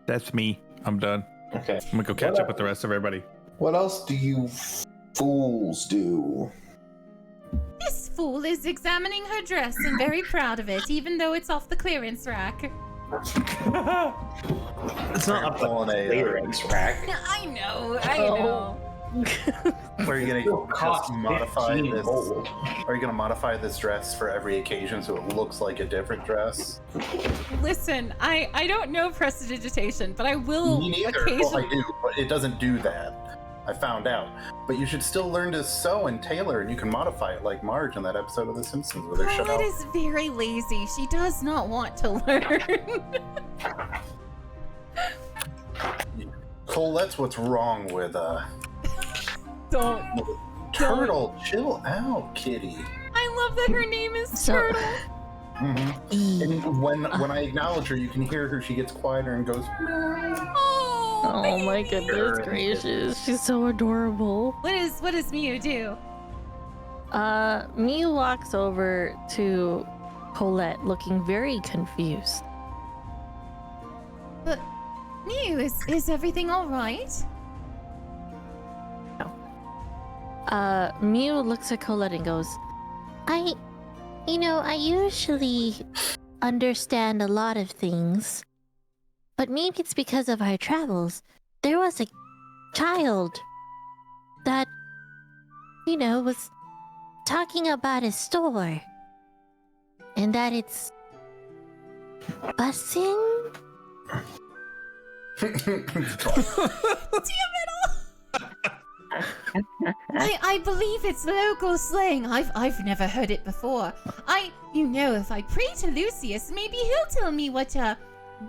That's me. I'm done. Okay. I'm gonna go catch up with the rest of everybody. What else do you fools do? This fool is examining her dress and very proud of it, even though it's off the clearance rack. It's not up on a clearance rack. I know. Are you gonna It'll cost just modify 15 this? gold. Are you gonna modify this dress for every occasion so it looks like a different dress? Listen, I don't know prestidigitation, but I will Me neither. Well, occasionally. I do, but it doesn't do that. I found out. But you should still learn to sew and tailor, and you can modify it like Marge in that episode of The Simpsons where they shut Colette out. is very lazy. She does not want to learn. Cole, that's what's wrong with Don't. Turtle. Chill out, kitty. I love that her name is So- Turtle. Mm-hmm. And when I acknowledge her, you can hear her. She gets quieter and goes. Oh my goodness gracious, she's so adorable. What does Miu do? Miu walks over to Colette looking very confused. But Miu, is everything all right? Miu looks at Colette and goes, I usually understand a lot of things, but maybe it's because of our travels. There was a child that, was talking about a store, and that it's busing? I believe it's local slang. I've never heard it before. If I pray to Lucius, maybe he'll tell me what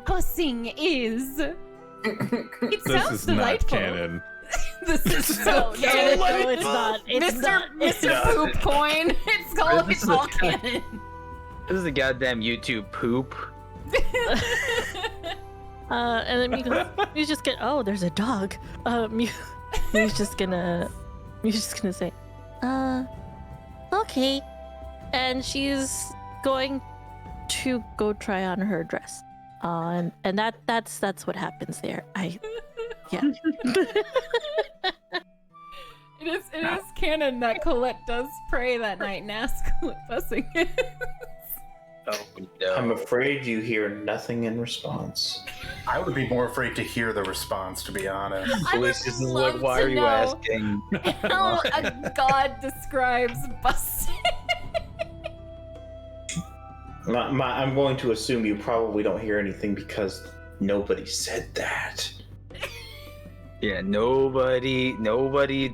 bussing is. It This sounds is delightful. not canon. This is so canon. No, it's not. It's not. Mr. Poop Coin. It's called. This It's is all a- canon. This is a goddamn YouTube poop. And then Mew's just gonna. Oh, there's a dog. Mew's just gonna say, Okay. and she's going to go try on her dress. And that's what happens there. Yeah. It is canon that Colette does pray that night and ask what bussing is. Oh no. I'm afraid you hear nothing in response. I would be more afraid to hear the response, to be honest. I would Luis is love like, why to are you know asking? how a god describes bussing. I'm going to assume you probably don't hear anything because nobody said that. Yeah, nobody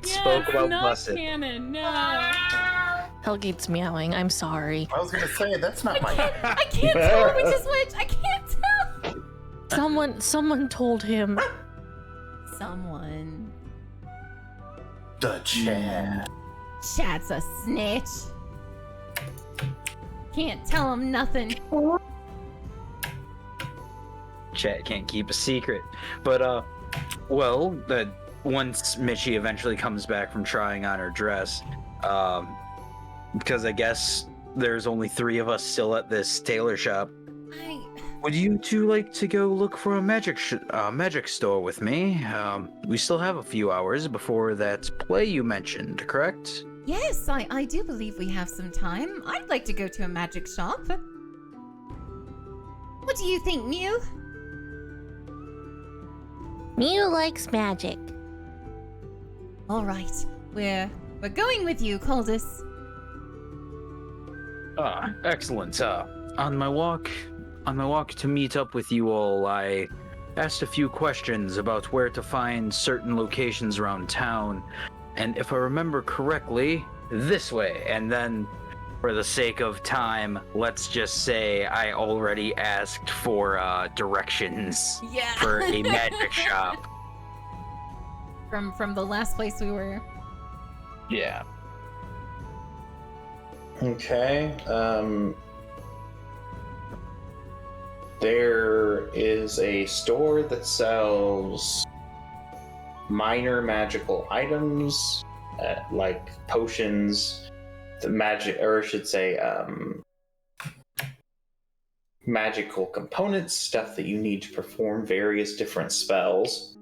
spoke about not busing. canon, no. Hellgate's meowing. I'm sorry. I was gonna say, that's not my... I can't tell which is which. I can't tell. Someone told him. Someone. The chat. Chat's a snitch. Can't tell him nothing. Chat can't keep a secret. But well, once Mitchie eventually comes back from trying on her dress, because I guess there's only 3 of us still at this tailor shop. Would you two like to go look for a magic store with me? We still have a few hours before that play you mentioned, correct? Yes, I do believe we have some time. I'd like to go to a magic shop. What do you think, Mew? Mew likes magic. All right, we're going with you, Coldus. Excellent. On my walk to meet up with you all, I asked a few questions about where to find certain locations around town, and if I remember correctly, this way. And then, for the sake of time, let's just say I already asked for directions Yeah. for a magic shop. From the last place we were. Yeah. Okay. There is a store that sells minor magical items, like potions, magical components, stuff that you need to perform various different spells,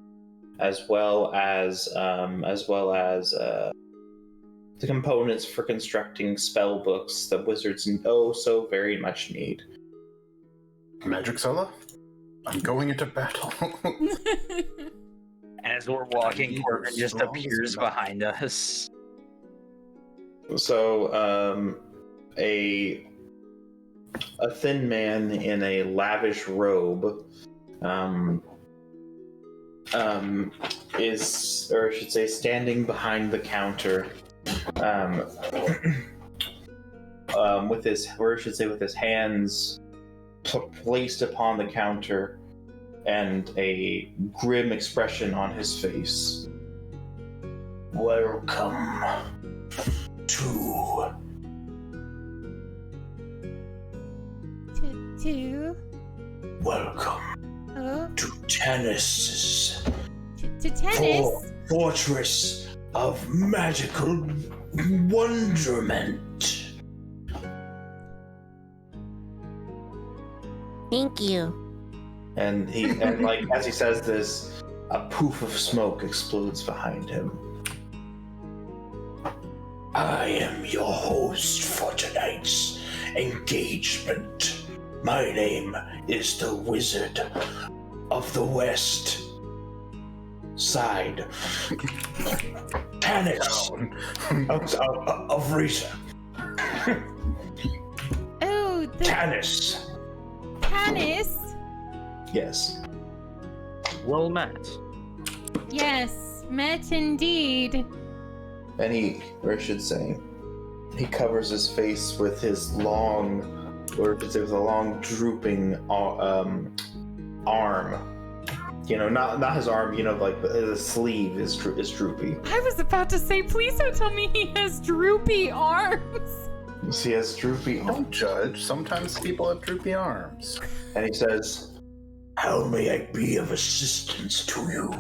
as well as the components for constructing spell books that wizards so very much need. Magic Solo? I'm going into battle. As we're walking, Corbin just Strong appears spell. behind us. So, a thin man in a lavish robe, is, or I should say, standing behind the counter, with his hands placed upon the counter and a grim expression on his face. Welcome to To welcome oh, to Tennis's to tennis. fortress of magical wonderment. Thank you. And like as he says this, a poof of smoke explodes behind him. I am your host for tonight's engagement. My name is the Wizard of the West Side. Tannis of Rita. Oh, the Tannis. tennis. Well met. Yes, met indeed. And he covers his face with his long, with a long drooping arm. Not his arm. Like the sleeve is droopy. I was about to say, please don't tell me he has droopy arms. He has droopy arms. Don't judge. Sometimes people have droopy arms. And he says, "How may I be of assistance to you?"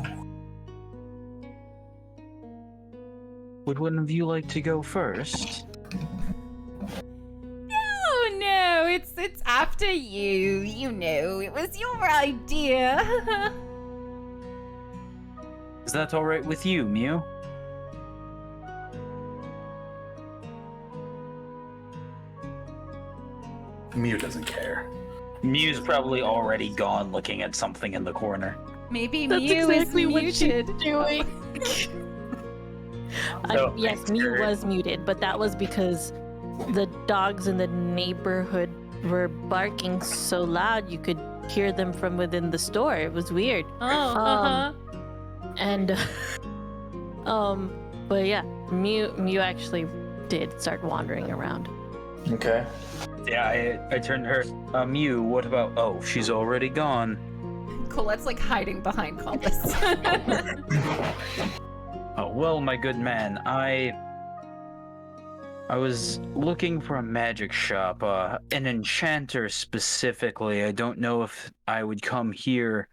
Would one of you like to go first? No, it's after you. You know, it was your idea. Is that all right with you, Mew? Mew doesn't care. Mew's probably already gone looking at something in the corner. Maybe That's Mew exactly is what muted. she's doing. So, Yes, Mew was muted, but that was because the dogs in the neighborhood were barking so loud you could hear them from within the store. It was weird. Oh, And but yeah, Mew actually did start wandering around. Okay. Yeah, I turned to her. Mew, what about... Oh, she's already gone. Colette's like hiding behind Collis. Oh, well, my good man, I was looking for a magic shop, an enchanter specifically. I don't know if I would come here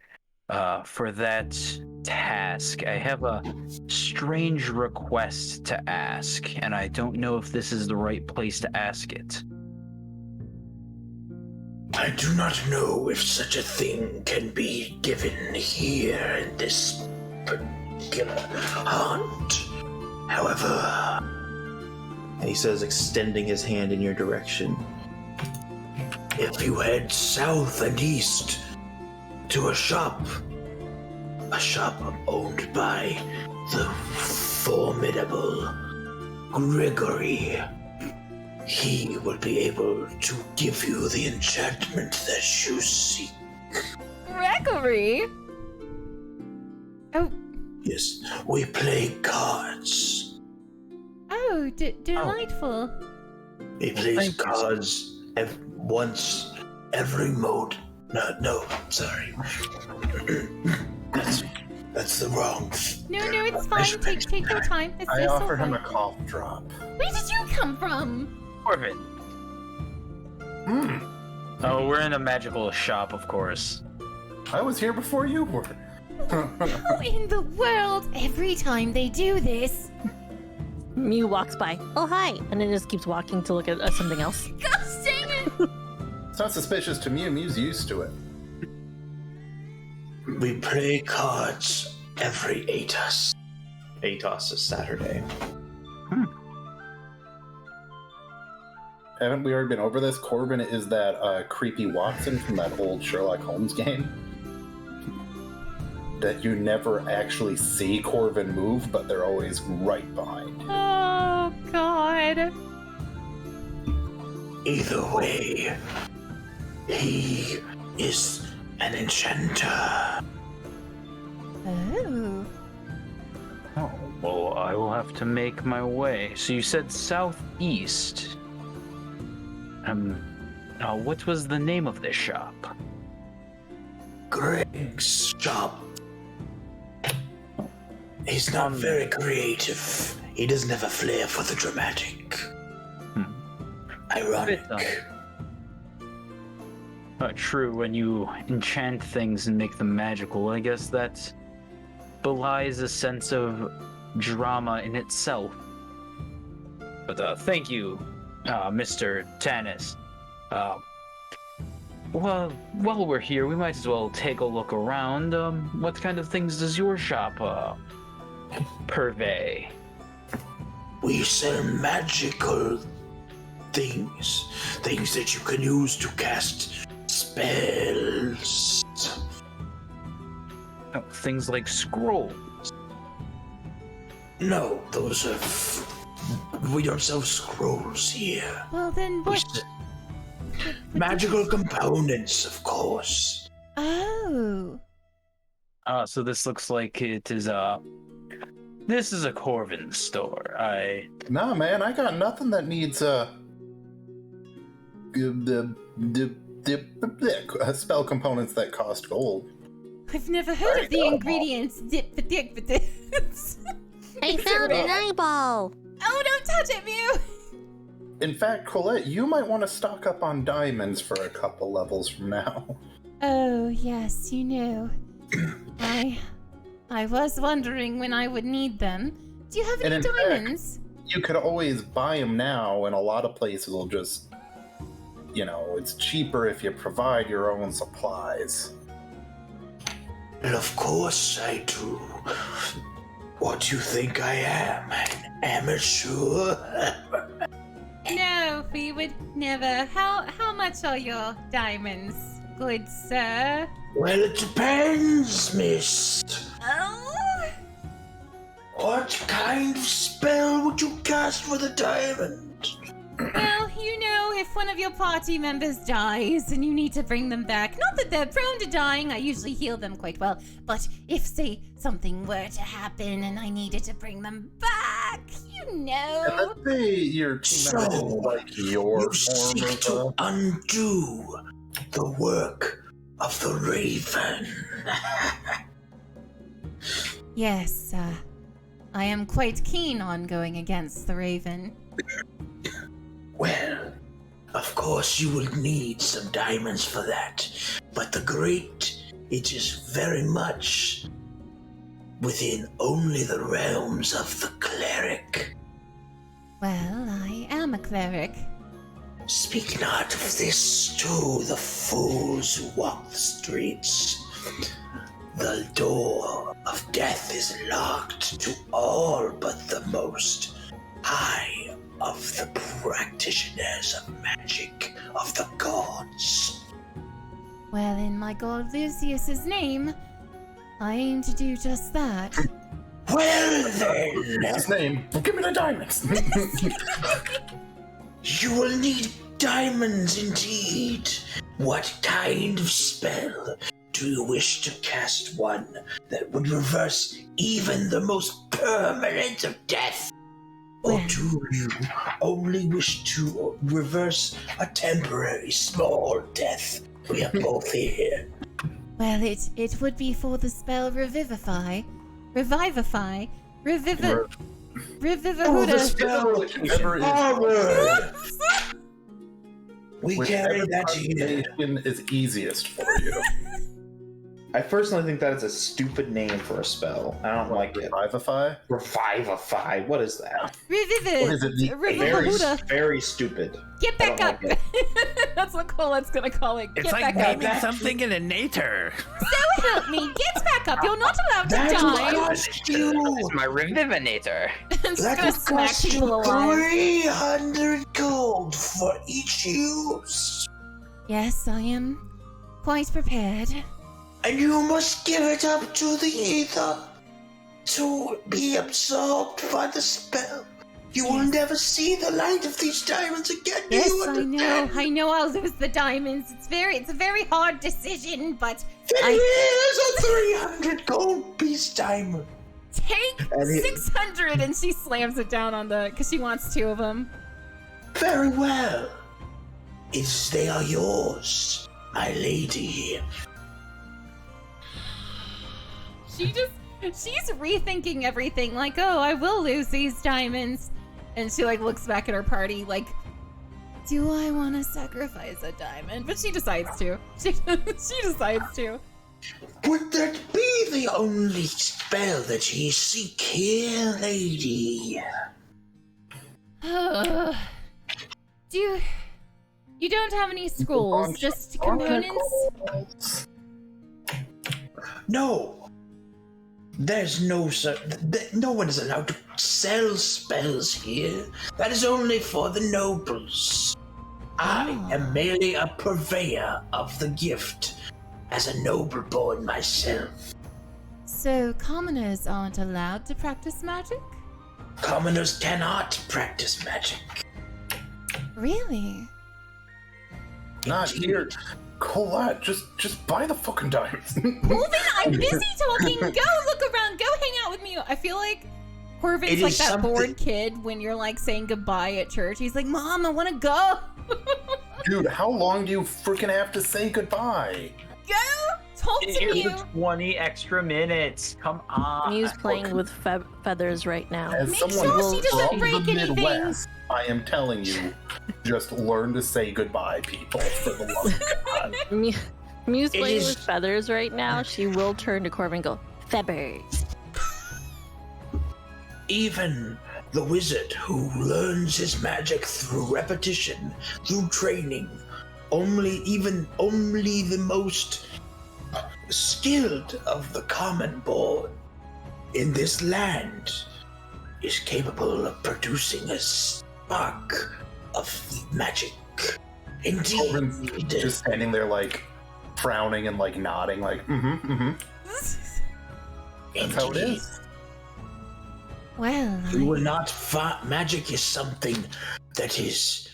for that task. I have a strange request to ask, and I don't know if this is the right place to ask it. I do not know if such a thing can be given here in this particular haunt. However, and he says, extending his hand in your direction, if you head south and east to a shop owned by the formidable Gregory, he will be able to give you the enchantment that you seek. Gregory? Oh, Yes, we play cards. oh, delightful. He plays cards once every mode. No, sorry. That's the wrong. No, it's fine. Take your time. It's I so offered him fine. a cough drop. Where did you come from? Corbin. Hmm. Oh, we're in a magical shop, of course. I was here before you were. Who in the world? Every time they do this. Mew walks by. Oh hi, and then just keeps walking to look at something else. Gosh dang it! It's not suspicious to Mew. Mew's used to it. We play cards every ATOS. ATOS is Saturday. Haven't we already been over this? Corbin is that creepy Watson from that old Sherlock Holmes game. That you never actually see Corbin move, but they're always right behind. Oh God. Either way, he is an enchanter. Oh. Oh, well, I will have to make my way. So you said southeast. What was the name of this shop? Greg's shop. He's not very creative. He doesn't have a flair for the dramatic. Ironic. True, when you enchant things and make them magical, I guess that belies a sense of drama in itself. But thank you, Mr. Tanis. Well, while we're here, we might as well take a look around. What kind of things does your shop purvey? We sell magical things that you can use to cast spells. Oh, things like scrolls. No, those are. We don't sell scrolls here. Well then, We what? sell magical components, of course. Oh. So this looks like it is This is a Corvin store. Nah, man, I got nothing that needs spell components that cost gold. I've never heard of the ingredients. I found an eyeball. Oh, don't touch it, Mew! In fact, Colette, you might want to stock up on diamonds for a couple levels from now. Oh, yes, you know. I was wondering when I would need them. Do you have any diamonds? You could always buy them now, and a lot of places will just, it's cheaper if you provide your own supplies. And of course I do. What do you think I am? An amateur? No, we would never. How much are your diamonds, good sir? Well, it depends, miss. Oh? What kind of spell would you cast for the diamond? Well, if one of your party members dies and you need to bring them back, not that they're prone to dying, I usually heal them quite well, but if, say, something were to happen and I needed to bring them back, And let's say your team member didn't like your you form seek to of undo the work of the Raven. Yes, I am quite keen on going against the Raven. Well, of course you will need some diamonds for that, but it is very much within only the realms of the cleric. Well, I am a cleric. Speak not of this to the fools who walk the streets. The door of death is locked to all but the most high of the practitioners of magic of the gods. Well, in my god Lucius's name, I aim to do just that. Well then, his name. Give me the diamonds. you will need diamonds indeed. What kind of spell? Do you wish to cast one that would reverse even the most permanent of death? Or do you only wish to reverse a temporary small death? We are both here. Well, it would be for the spell Revivify. Revivify. Oh, the Revivahuda. spell forward! We carry that here. Is easiest for you. I personally think that is a stupid name for a spell. I don't like it. Revivify? Revivify? What is that? Revivid. What is it? Very, Revivahuda. very stupid. Get back I up. don't like That's what Colette's gonna call it. It's Get like back up. naming something in a nature. So help me. Get back up. You're not allowed to That die. will cost you. It's my Revivinator. I'm just That gonna will smack cost people you alive. 300 gold for each use. Yes, I am quite prepared. And you must give it up to the ether to be absorbed by the spell. You will never see the light of these diamonds again. Do Yes, you I know. understand? I know I'll lose the diamonds. It's a very hard decision, but Then here's a 300 gold piece diamond. take And he- 600, and she slams it down on because she wants 2 of them. Very well. They are yours, my lady. She's rethinking everything, like, oh, I will lose these diamonds. And she, looks back at her party, like, do I want to sacrifice a diamond? But she decides to. She decides to. Would that be the only spell that ye seek here, lady? You don't have any scrolls, just components? No. There's no one is allowed to sell spells here. That is only for the nobles. I am merely a purveyor of the gift, as a noble born myself. So commoners aren't allowed to practice magic? Commoners cannot practice magic. Really? Not here. Colette, just buy the fucking diamonds. Moving, I'm busy talking. Go look around. Go hang out with me. I feel like Corvin's It like is that something- bored kid when you're like saying goodbye at church. He's like, Mom, I want to go. Dude, how long do you freaking have to say goodbye? Go! Talk to Here's me. the 20 extra minutes. Come on. Mews playing with feathers right now. As Make someone sure she doesn't from break the anything. Midwest, I am telling you, just learn to say goodbye, people, for the love of God. Mews It playing is- with feathers right now. She will turn to Corvin and go, feathers. Even the wizard who learns his magic through repetition, through training, only the most skilled of the common born in this land is capable of producing a spark of magic. Corbin's Indeed. just standing there, like, frowning and, like, nodding, like, That's how it Indeed. is. Well, You will not magic is something that is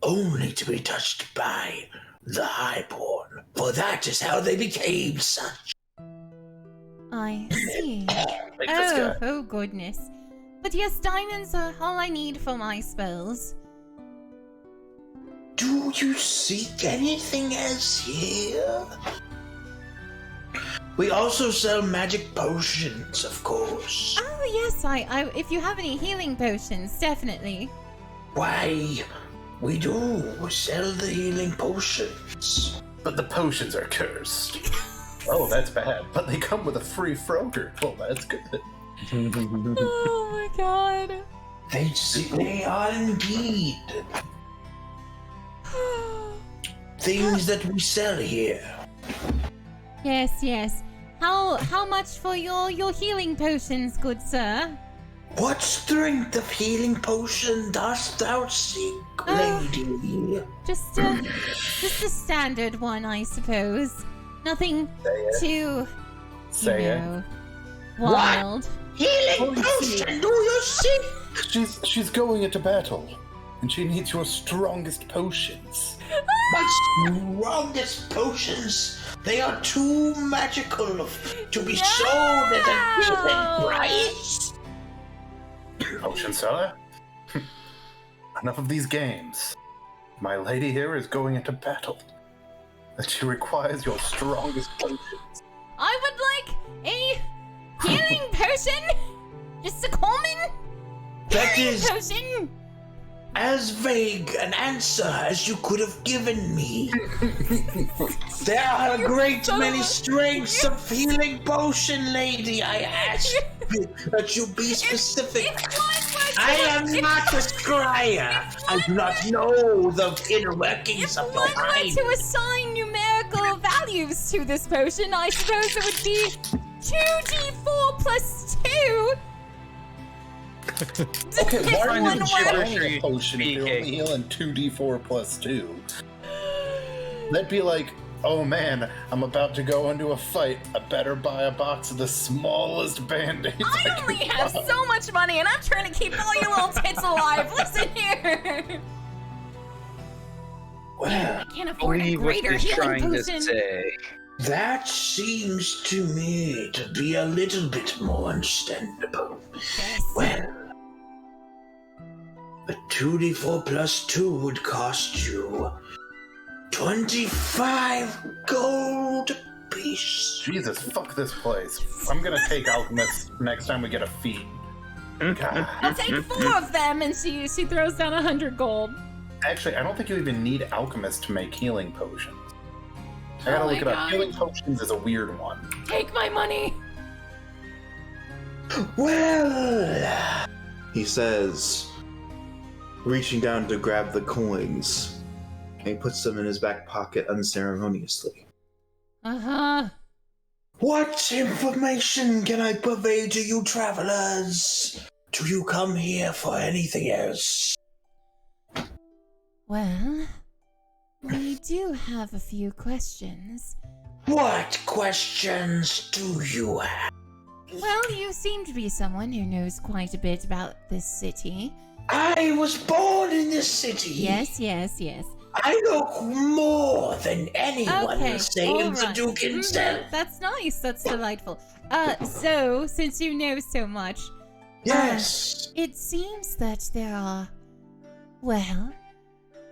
only to be touched by the Highborn, for that is how they became such. I see. Like this guy. Oh goodness. But yes, diamonds are all I need for my spells. Do you seek anything else here? We also sell magic potions, of course. Oh yes, I if you have any healing potions, definitely. Why, we do sell the healing potions. But the potions are cursed. Oh, that's bad. But they come with a free Froger. Well, that's good. Oh my god. They are indeed things that we sell here. Yes. How much for your healing potions, good sir? What strength of healing potion dost thou seek, lady? Just a standard one, I suppose. Nothing too, Say you it. know, wild. Healing potion, do you seek? She's going into battle, and she needs your strongest potions. My strongest potions, they are too magical to be sold at a given price. Potion seller? Enough of these games. My lady here is going into battle, and she requires your strongest potions. I would like a healing potion. Just a common That healing is potion. as vague an answer as you could have given me. There are a great many strengths of healing potion, lady. I ask that you be specific. I am not a scryer. I do not know the inner workings of If your one were mind. to assign numerical values to this potion, I suppose it would be 2d4 plus 2. Okay, If why are one you were- trying a potion if you're only healing 2d4 plus 2? That'd be like, oh man, I'm about to go into a fight. I better buy a box of the smallest band-aids I only can have buy." so much money, and I'm trying to keep all you little tits alive. Listen here. Well, I can't afford a Believe what greater she's healing trying to potion. say. that seems to me to be a little bit more understandable. Yes. Well, a 2d4 plus 2 would cost you 25 gold apiece. Jesus, fuck this place. I'm gonna take Alchemist next time we get a feat. God. I'll take 4 of them, and she throws down 100 gold. Actually, I don't think you even need Alchemist to make healing potions. I gotta Oh look my it up. God. Healing potions is a weird one. Take my money. Well, he says, reaching down to grab the coins, and he puts them in his back pocket unceremoniously. Uh-huh. What information can I convey to you travelers? Do you come here for anything else? Well, we do have a few questions. What questions do you have? Well, you seem to be someone who knows quite a bit about this city. I was born in this city. Yes. I know more than anyone Okay, will say all of the right. Duke himself. That's nice. That's delightful. So, since you know so much, Yes. It seems that there are, well,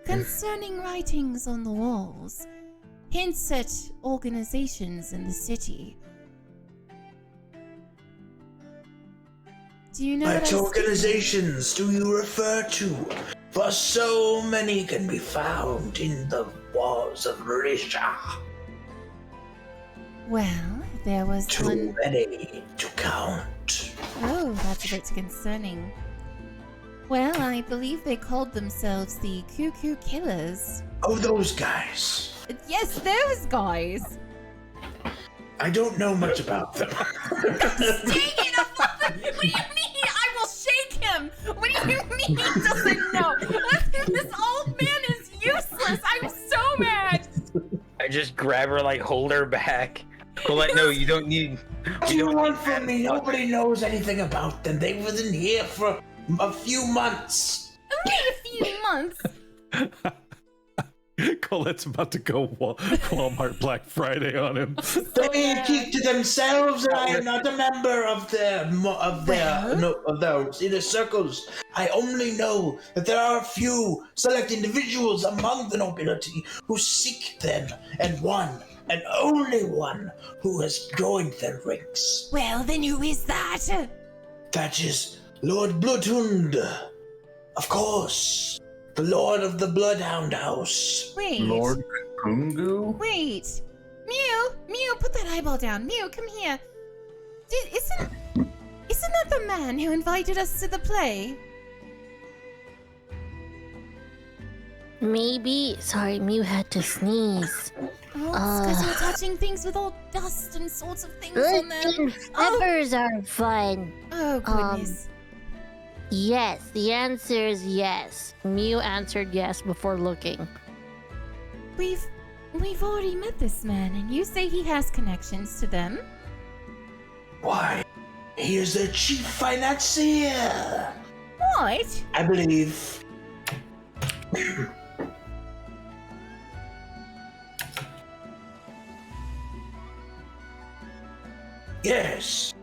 concerning writings on the walls, hints at organizations in the city. Do you know What organizations do you refer to? For so many can be found in the walls of Marisha. Well, there was Too one. many to count. Oh, that's a bit concerning. Well, I believe they called themselves the Cuckoo Killers. Oh, those guys. Yes, those guys. I don't know much about them. Dang it! What do you mean? I will shake him. What do you mean he doesn't know? This old man is useless. I'm so mad. I just grab her, like, hold her back. Colette, no, you don't need. What do you want from me? Nobody knows anything about them. They wasn't here for a few months. Only a few months. Colette's about to go Walmart Black Friday on him. They keep to themselves, and I am not a member of those inner circles. I only know that there are a few select individuals among the nobility who seek them, and one, and only one, who has joined their ranks. Well, then who is that? That is Lord Bloodhound, of course, the Lord of the Bloodhound House. Wait. Lord Kungu? Wait. Mew, put that eyeball down. Mew, come here. Isn't that the man who invited us to the play? Maybe. Sorry, Mew had to sneeze. Oh, it's because you're touching things with all dust and sorts of things on them. Feathers are fun. Oh, goodness. Yes, the answer is yes. Mew answered yes before looking. We've already met this man, and you say he has connections to them? Why, he is their chief financier. What? I believe. Yes.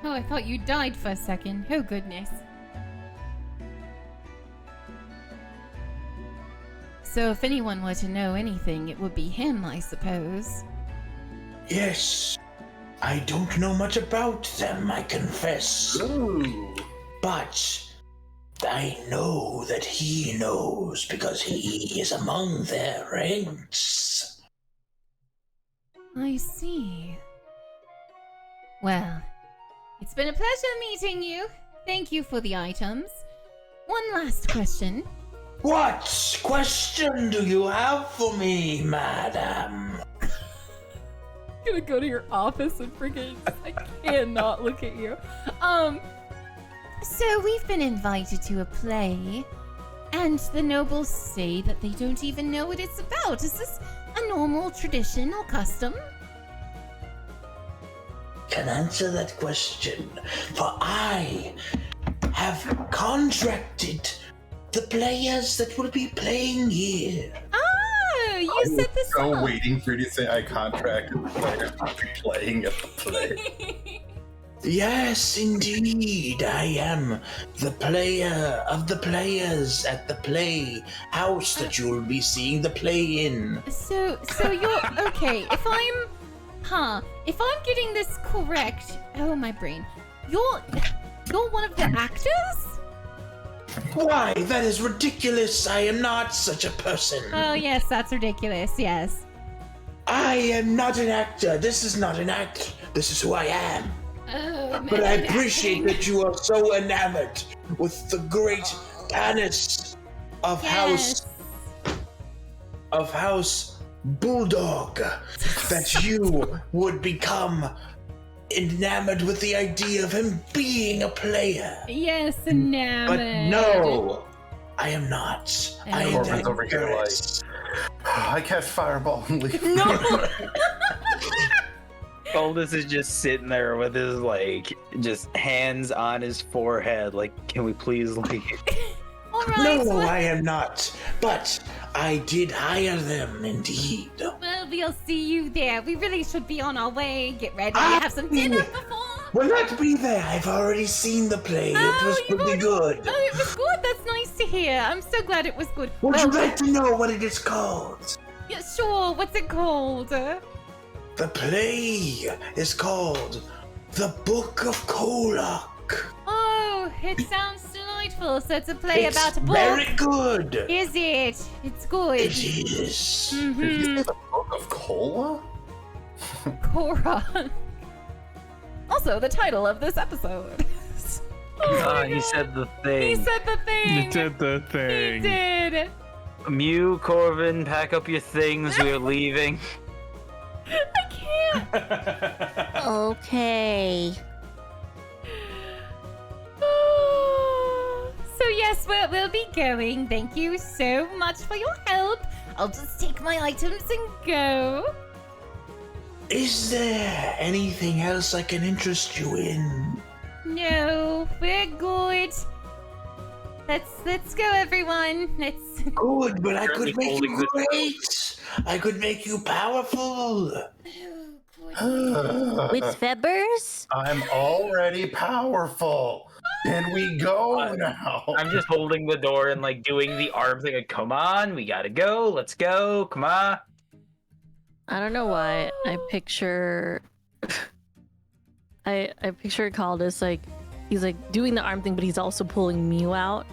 Oh, I thought you died for a second. Oh, goodness. So if anyone were to know anything, it would be him, I suppose. Yes. I don't know much about them, I confess. Ooh. But I know that he knows because he is among their ranks. I see. Well, it's been a pleasure meeting you. Thank you for the items. One last question. What question do you have for me, madam? I'm gonna go to your office and freaking I cannot look at you. So we've been invited to a play, and the nobles say that they don't even know what it's about. Is this a normal tradition or custom? Can answer that question, for I have contracted the players that will be playing here. Oh, you set this So up. waiting for you to say I contracted the players to be playing at the play. Yes, indeed, I am the player of the players at the play house that you will be seeing the play in. So you're okay. If I'm getting this correct, oh my brain, you're one of the actors? Why, that is ridiculous. I am not such a person. Oh yes, that's ridiculous. Yes. I am not an actor. This is not an act. This is who I am. Oh, But I method appreciate acting. that you are so enamored with the great Tannis of Yes. House Bulldog that you would become enamored with the idea of him being a player. Yes, enamored. But no, I am not. I am Corbin's over here like, dangerous. I cast fireball and leave. No. Aldous is just sitting there with his, like, just hands on his forehead, like, can we please leave? All right. No, well, I am not. But I did hire them, indeed. well, we'll see you there. We really should be on our way. Get ready. Ah, Have some dinner before. Will not be there. I've already seen the play. It was you've pretty good. Oh, it was good. That's nice to hear. I'm so glad it was good. Would Well, you like to know what it is called? yeah, sure. What's it called? The play is called The Book of Kolok. Oh, it sounds delightful. So it's a play It's about a book. very good. Is it? It's good. It is. Did you Mm-hmm. say the Book of Cola? Korra. Also, the title of this episode. Oh my He God. said the He thing. said the thing. You did the He thing. did. Mew, Corvin, pack up your things. We are leaving. I can't. Okay. So yes, we'll be going. Thank you so much for your help. I'll just take my items and go. Is there anything else I can interest you in? No, we're good. Let's go, everyone. Let's. Good, but I Currently could make holding you the- great. I could make you powerful. With feathers? I'm already powerful. Can we go now? I'm just holding the door and like doing the arm thing. Like, come on, we gotta go. Let's go. Come on. I don't know why I picture I picture Caldus like he's like doing the arm thing, but he's also pulling Mew out.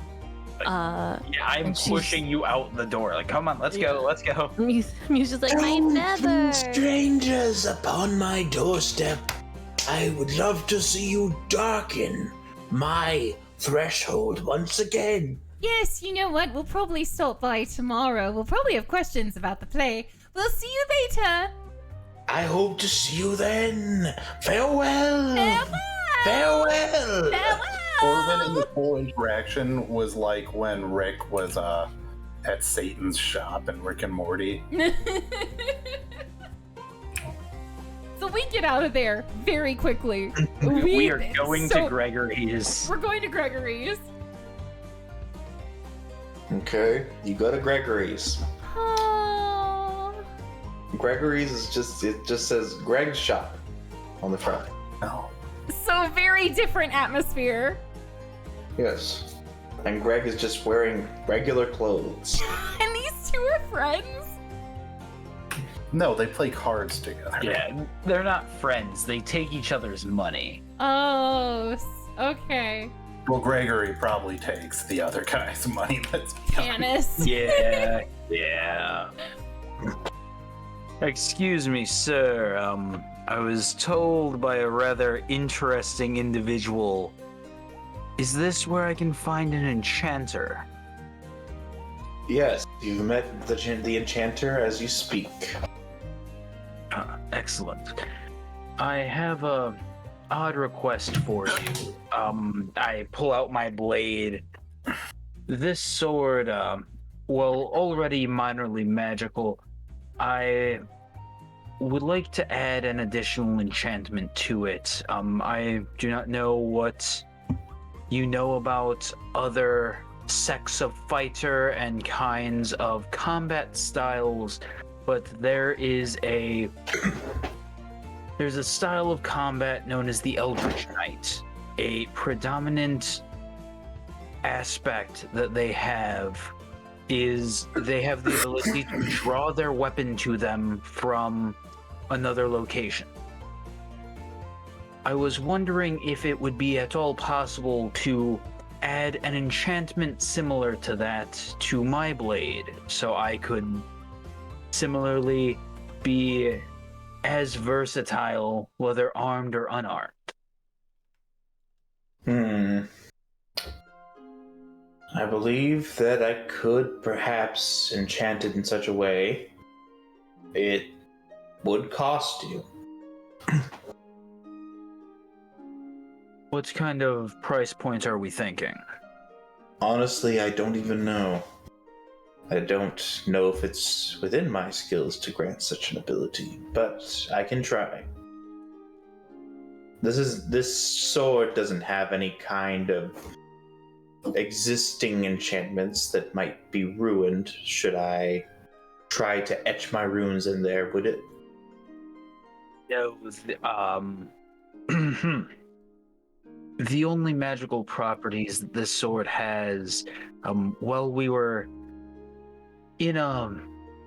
Yeah, I'm And she's- pushing you out the door. Like, come on, let's go. Let's go. Mew's just like my Don't feather. bring strangers upon my doorstep. I would love to see you darken my threshold once again. Yes, you know what? We'll probably stop by tomorrow. We'll probably have questions about the play. We'll see you later. I hope to see you then. Farewell. Farewell. Farewell. Farewell. Corbin in this whole interaction was like when Rick was at Satan's shop in Rick and Morty. So we get out of there very quickly. We are going so- to Gregory's. We're going to Gregory's. Okay, you go to Gregory's. Oh. Gregory's is it just says Greg's shop on the front. No. So very different atmosphere. Yes. And Greg is just wearing regular clothes. And these two are friends. No, they play cards together. Yeah, they're not friends. They take each other's money. Oh, okay. Well, Gregory probably takes the other guy's money. Let's be honest. Janice. Yeah, yeah. Excuse me, sir. I was told by a rather interesting individual. Is this where I can find an enchanter? Yes, you've met the enchanter as you speak. Excellent. I have a odd request for you. I pull out my blade. This sword, well, already minorly magical. I would like to add an additional enchantment to it. I do not know what you know about other sects of fighter and kinds of combat styles, but there's a style of combat known as the Eldritch Knight. A predominant aspect that they have is they have the ability to draw their weapon to them from another location. I was wondering if it would be at all possible to add an enchantment similar to that to my blade, so I could similarly be as versatile, whether armed or unarmed. I believe that I could perhaps enchant it in such a way it would cost you. What kind of price point are we thinking? Honestly, I don't even know. I don't know if it's within my skills to grant such an ability, but I can try. This sword doesn't have any kind of existing enchantments that might be ruined should I try to etch my runes in there, would it? No, the only magical properties that this sword has, well, we were in a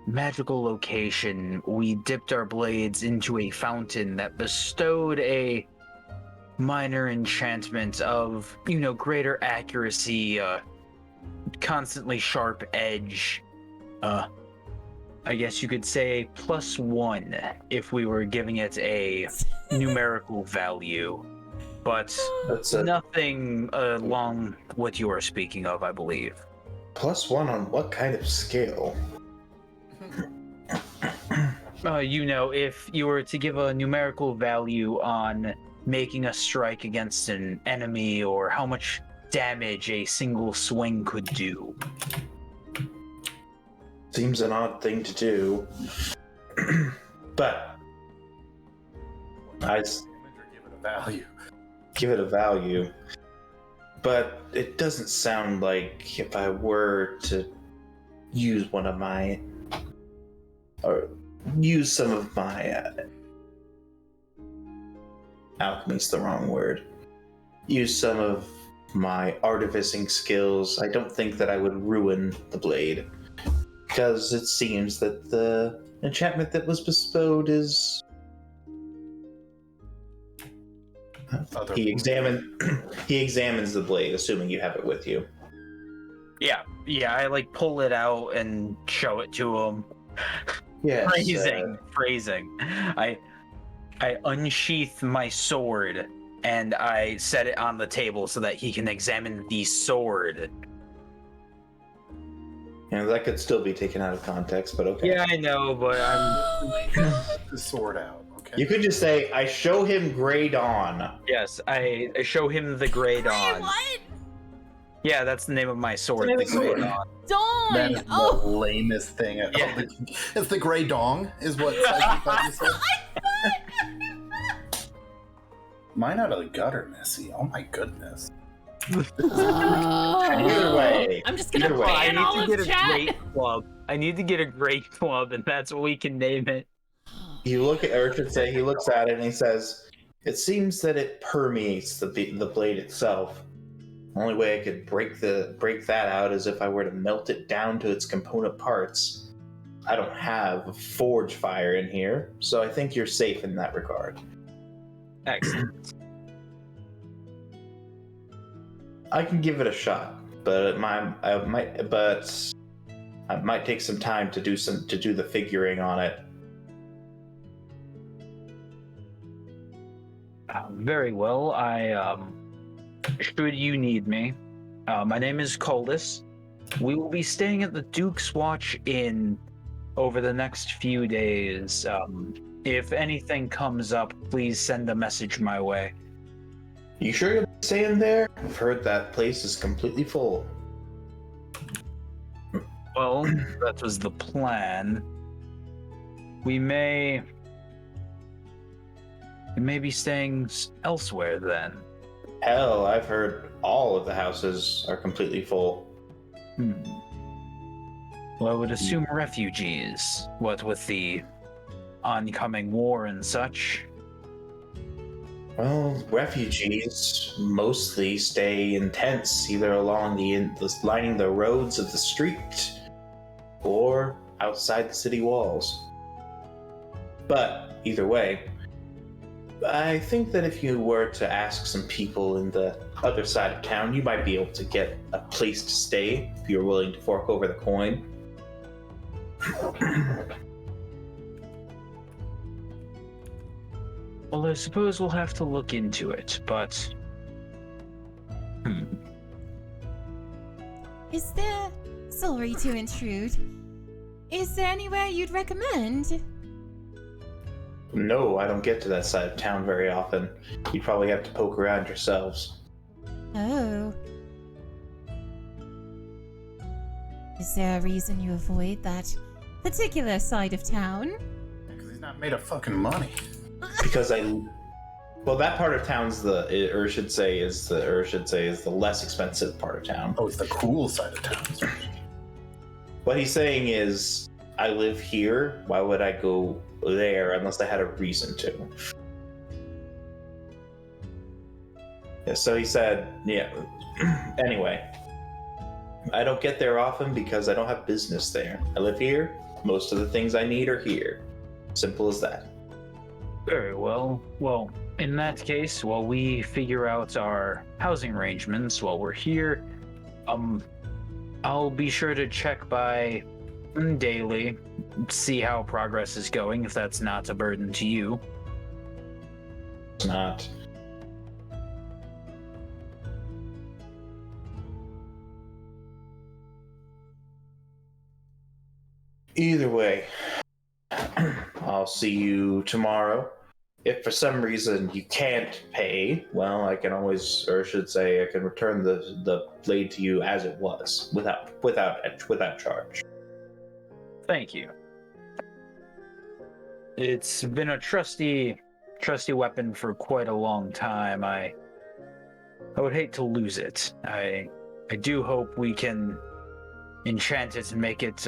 magical location. We dipped our blades into a fountain that bestowed a minor enchantment of, greater accuracy, constantly sharp edge. I guess you could say +1 if we were giving it a numerical value. But That's a nothing along what you are speaking of, I believe. +1 on what kind of scale? If you were to give a numerical value on making a strike against an enemy or how much damage a single swing could do. Seems an odd thing to do. But Give it a value. give it a value. But it doesn't sound like if I were to use one of my, or use some of my, alchemy's the wrong word. Use some of my artificing skills. I don't think that I would ruin the blade. Because it seems that the enchantment that was bestowed is... He examines the blade, assuming you have it with you. Yeah, I pull it out and show it to him. Yes. Phrasing. I unsheath my sword and I set it on the table so that he can examine the sword. That could still be taken out of context, but okay. Yeah, I know, but I'm... The sword out, okay? You could just say, I show him Grey Dawn. Yes, I show him the Grey Dawn. What? Yeah, that's the name of my sword, It's the the name of Grey the Dawn. Dawn! That is Oh! the lamest thing. Yeah. It's the Grey Dong, is what Psyche thought you said. Mine out of the gutter, Missy. Oh my goodness. Either way. I'm just gonna Either way. ban all of chat. great club. I need to get a great club, and that's what we can name it. You look at, or I should say, he looks at it and he says, it seems that it permeates the blade itself. The only way I could break that out is if I were to melt it down to its component parts. I don't have forge fire in here, so I think you're safe in that regard. Excellent. I can give it a shot, but I might take some time to do the figuring on it. Very well. Should you need me, my name is Koldus. We will be staying at the Duke's Watch Inn over the next few days. If anything comes up, please send a message my way. You sure you're staying there? I've heard that place is completely full. Well, that was the plan. We may be staying elsewhere then. Hell, I've heard all of the houses are completely full. Well, I would assume refugees, what with the oncoming war and such. Well, refugees mostly stay in tents, either along lining the roads of the street or outside the city walls. But either way, I think that if you were to ask some people in the other side of town, you might be able to get a place to stay if you're willing to fork over the coin. Well, I suppose we'll have to look into it, but... Is there... Sorry to intrude. Is there anywhere you'd recommend? No, I don't get to that side of town very often. You probably have to poke around yourselves. Oh. Is there a reason you avoid that particular side of town? Because he's not made of fucking money. Because that part of town's the less expensive part of town. Oh, it's the cool side of town. What he's saying is, I live here. Why would I go there unless I had a reason to? Yeah, so he said, yeah. Anyway, I don't get there often because I don't have business there. I live here. Most of the things I need are here. Simple as that. Very well. Well, in that case, while we figure out our housing arrangements while we're here, I'll be sure to check by daily, see how progress is going, if that's not a burden to you. It's not. Either way, I'll see you tomorrow. If for some reason you can't pay, well, I can always, or I should say, I can return the blade to you as it was, without charge. Thank you. It's been a trusty weapon for quite a long time. I would hate to lose it. I do hope we can enchant it and make it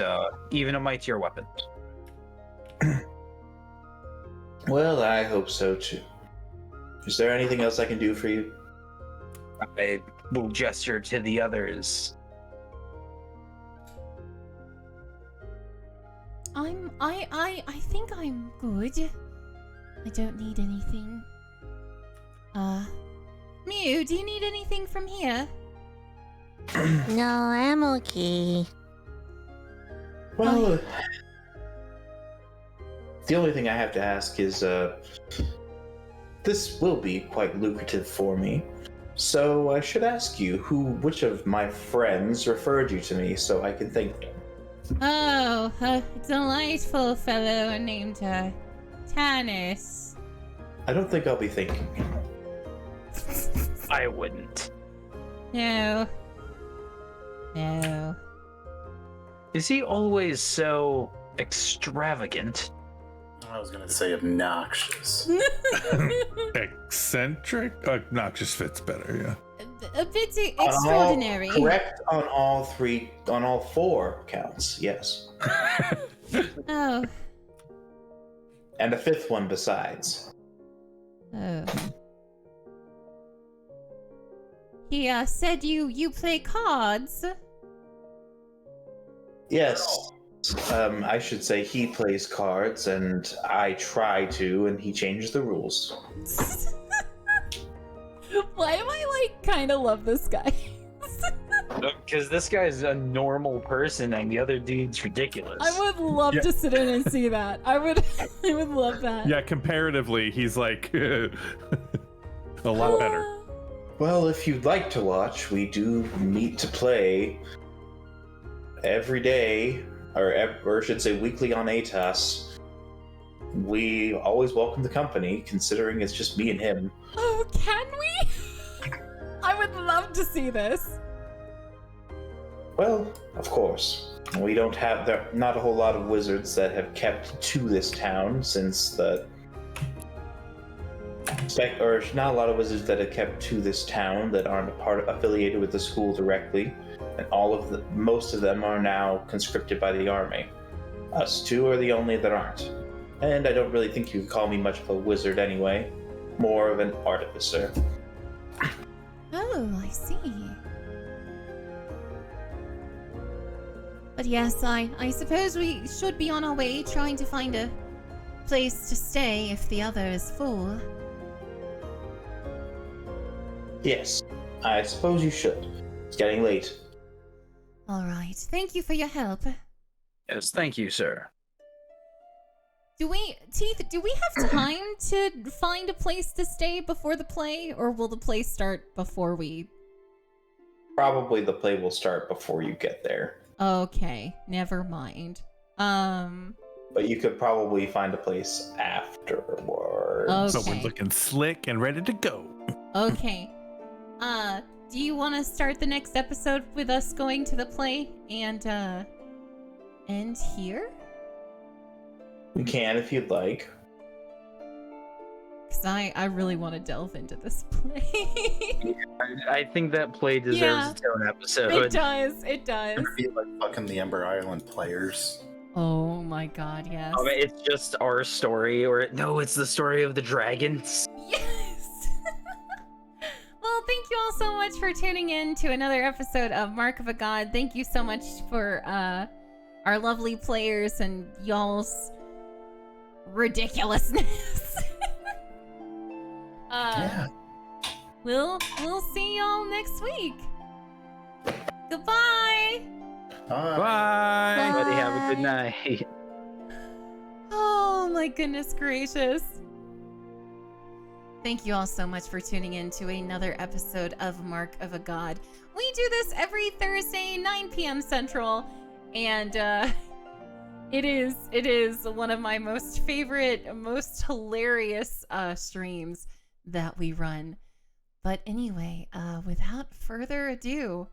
even a mightier weapon. Well, I hope so too. Is there anything else I can do for you? I will gesture to the others. I think I'm good. I don't need anything. Mew, do you need anything from here? No, I'm okay. Well, the only thing I have to ask is, this will be quite lucrative for me. So I should ask you, which of my friends referred you to me so I can thank them? Oh, a delightful fellow named, Tanis. I don't think I'll be thanking him. I wouldn't. No. No. Is he always so extravagant? I was gonna say obnoxious. Eccentric? Obnoxious fits better, A bit extraordinary. Correct on all four counts, yes. Oh. And a fifth one besides. Oh. He said you play cards. Yes. I should say he plays cards, and I try to, and he changed the rules. Why am I kind of love this guy? Because this guy's a normal person and the other dude's ridiculous. I would love to sit in and see that. I would love that. Yeah, comparatively, he's like a lot better. Well, if you'd like to watch, we do meet to play every day, or I should say weekly on ATAS. We always welcome the company, considering it's just me and him. Oh, can we? I would love to see this. Well, of course. We don't have not a whole lot of wizards that have kept to this town since the or not a lot of wizards that have kept to this town that aren't affiliated with the school directly, and most of them are now conscripted by the army. Us two are the only that aren't, and I don't really think you could call me much of a wizard anyway. More of an artificer. Oh, I see. But yes, I suppose we should be on our way trying to find a place to stay if the other is full. Yes, I suppose you should. It's getting late. All right. Thank you for your help. Yes, thank you, sir. Do we have time to find a place to stay before the play, or will the play start before we... Probably the play will start before you get there. Okay, never mind. But you could probably find a place afterwards. Okay. So we're looking slick and ready to go. Okay. Do you want to start the next episode with us going to the play and end here? We can if you'd like. Because I really want to delve into this play. I think that play deserves its own episode. It does. It does. It'd be like fucking the Ember Island players. Oh my god, yes. I mean, it's just our story, or no, it's the story of the dragons. Yes. Well, thank all so much for tuning in to another episode of Mark of a God. Thank you so much for our lovely players and y'all's ridiculousness. Yeah. We'll see y'all next week. Goodbye. Bye. Everybody have a good night. Oh my goodness gracious. Thank you all so much for tuning in to another episode of Mark of a God. We do this every Thursday, 9 p.m. Central, and it is one of my most favorite, most hilarious streams that we run. But anyway, without further ado,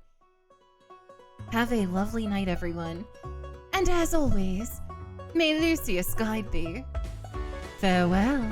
have a lovely night, everyone. And as always, may Lucius guide thee. Farewell.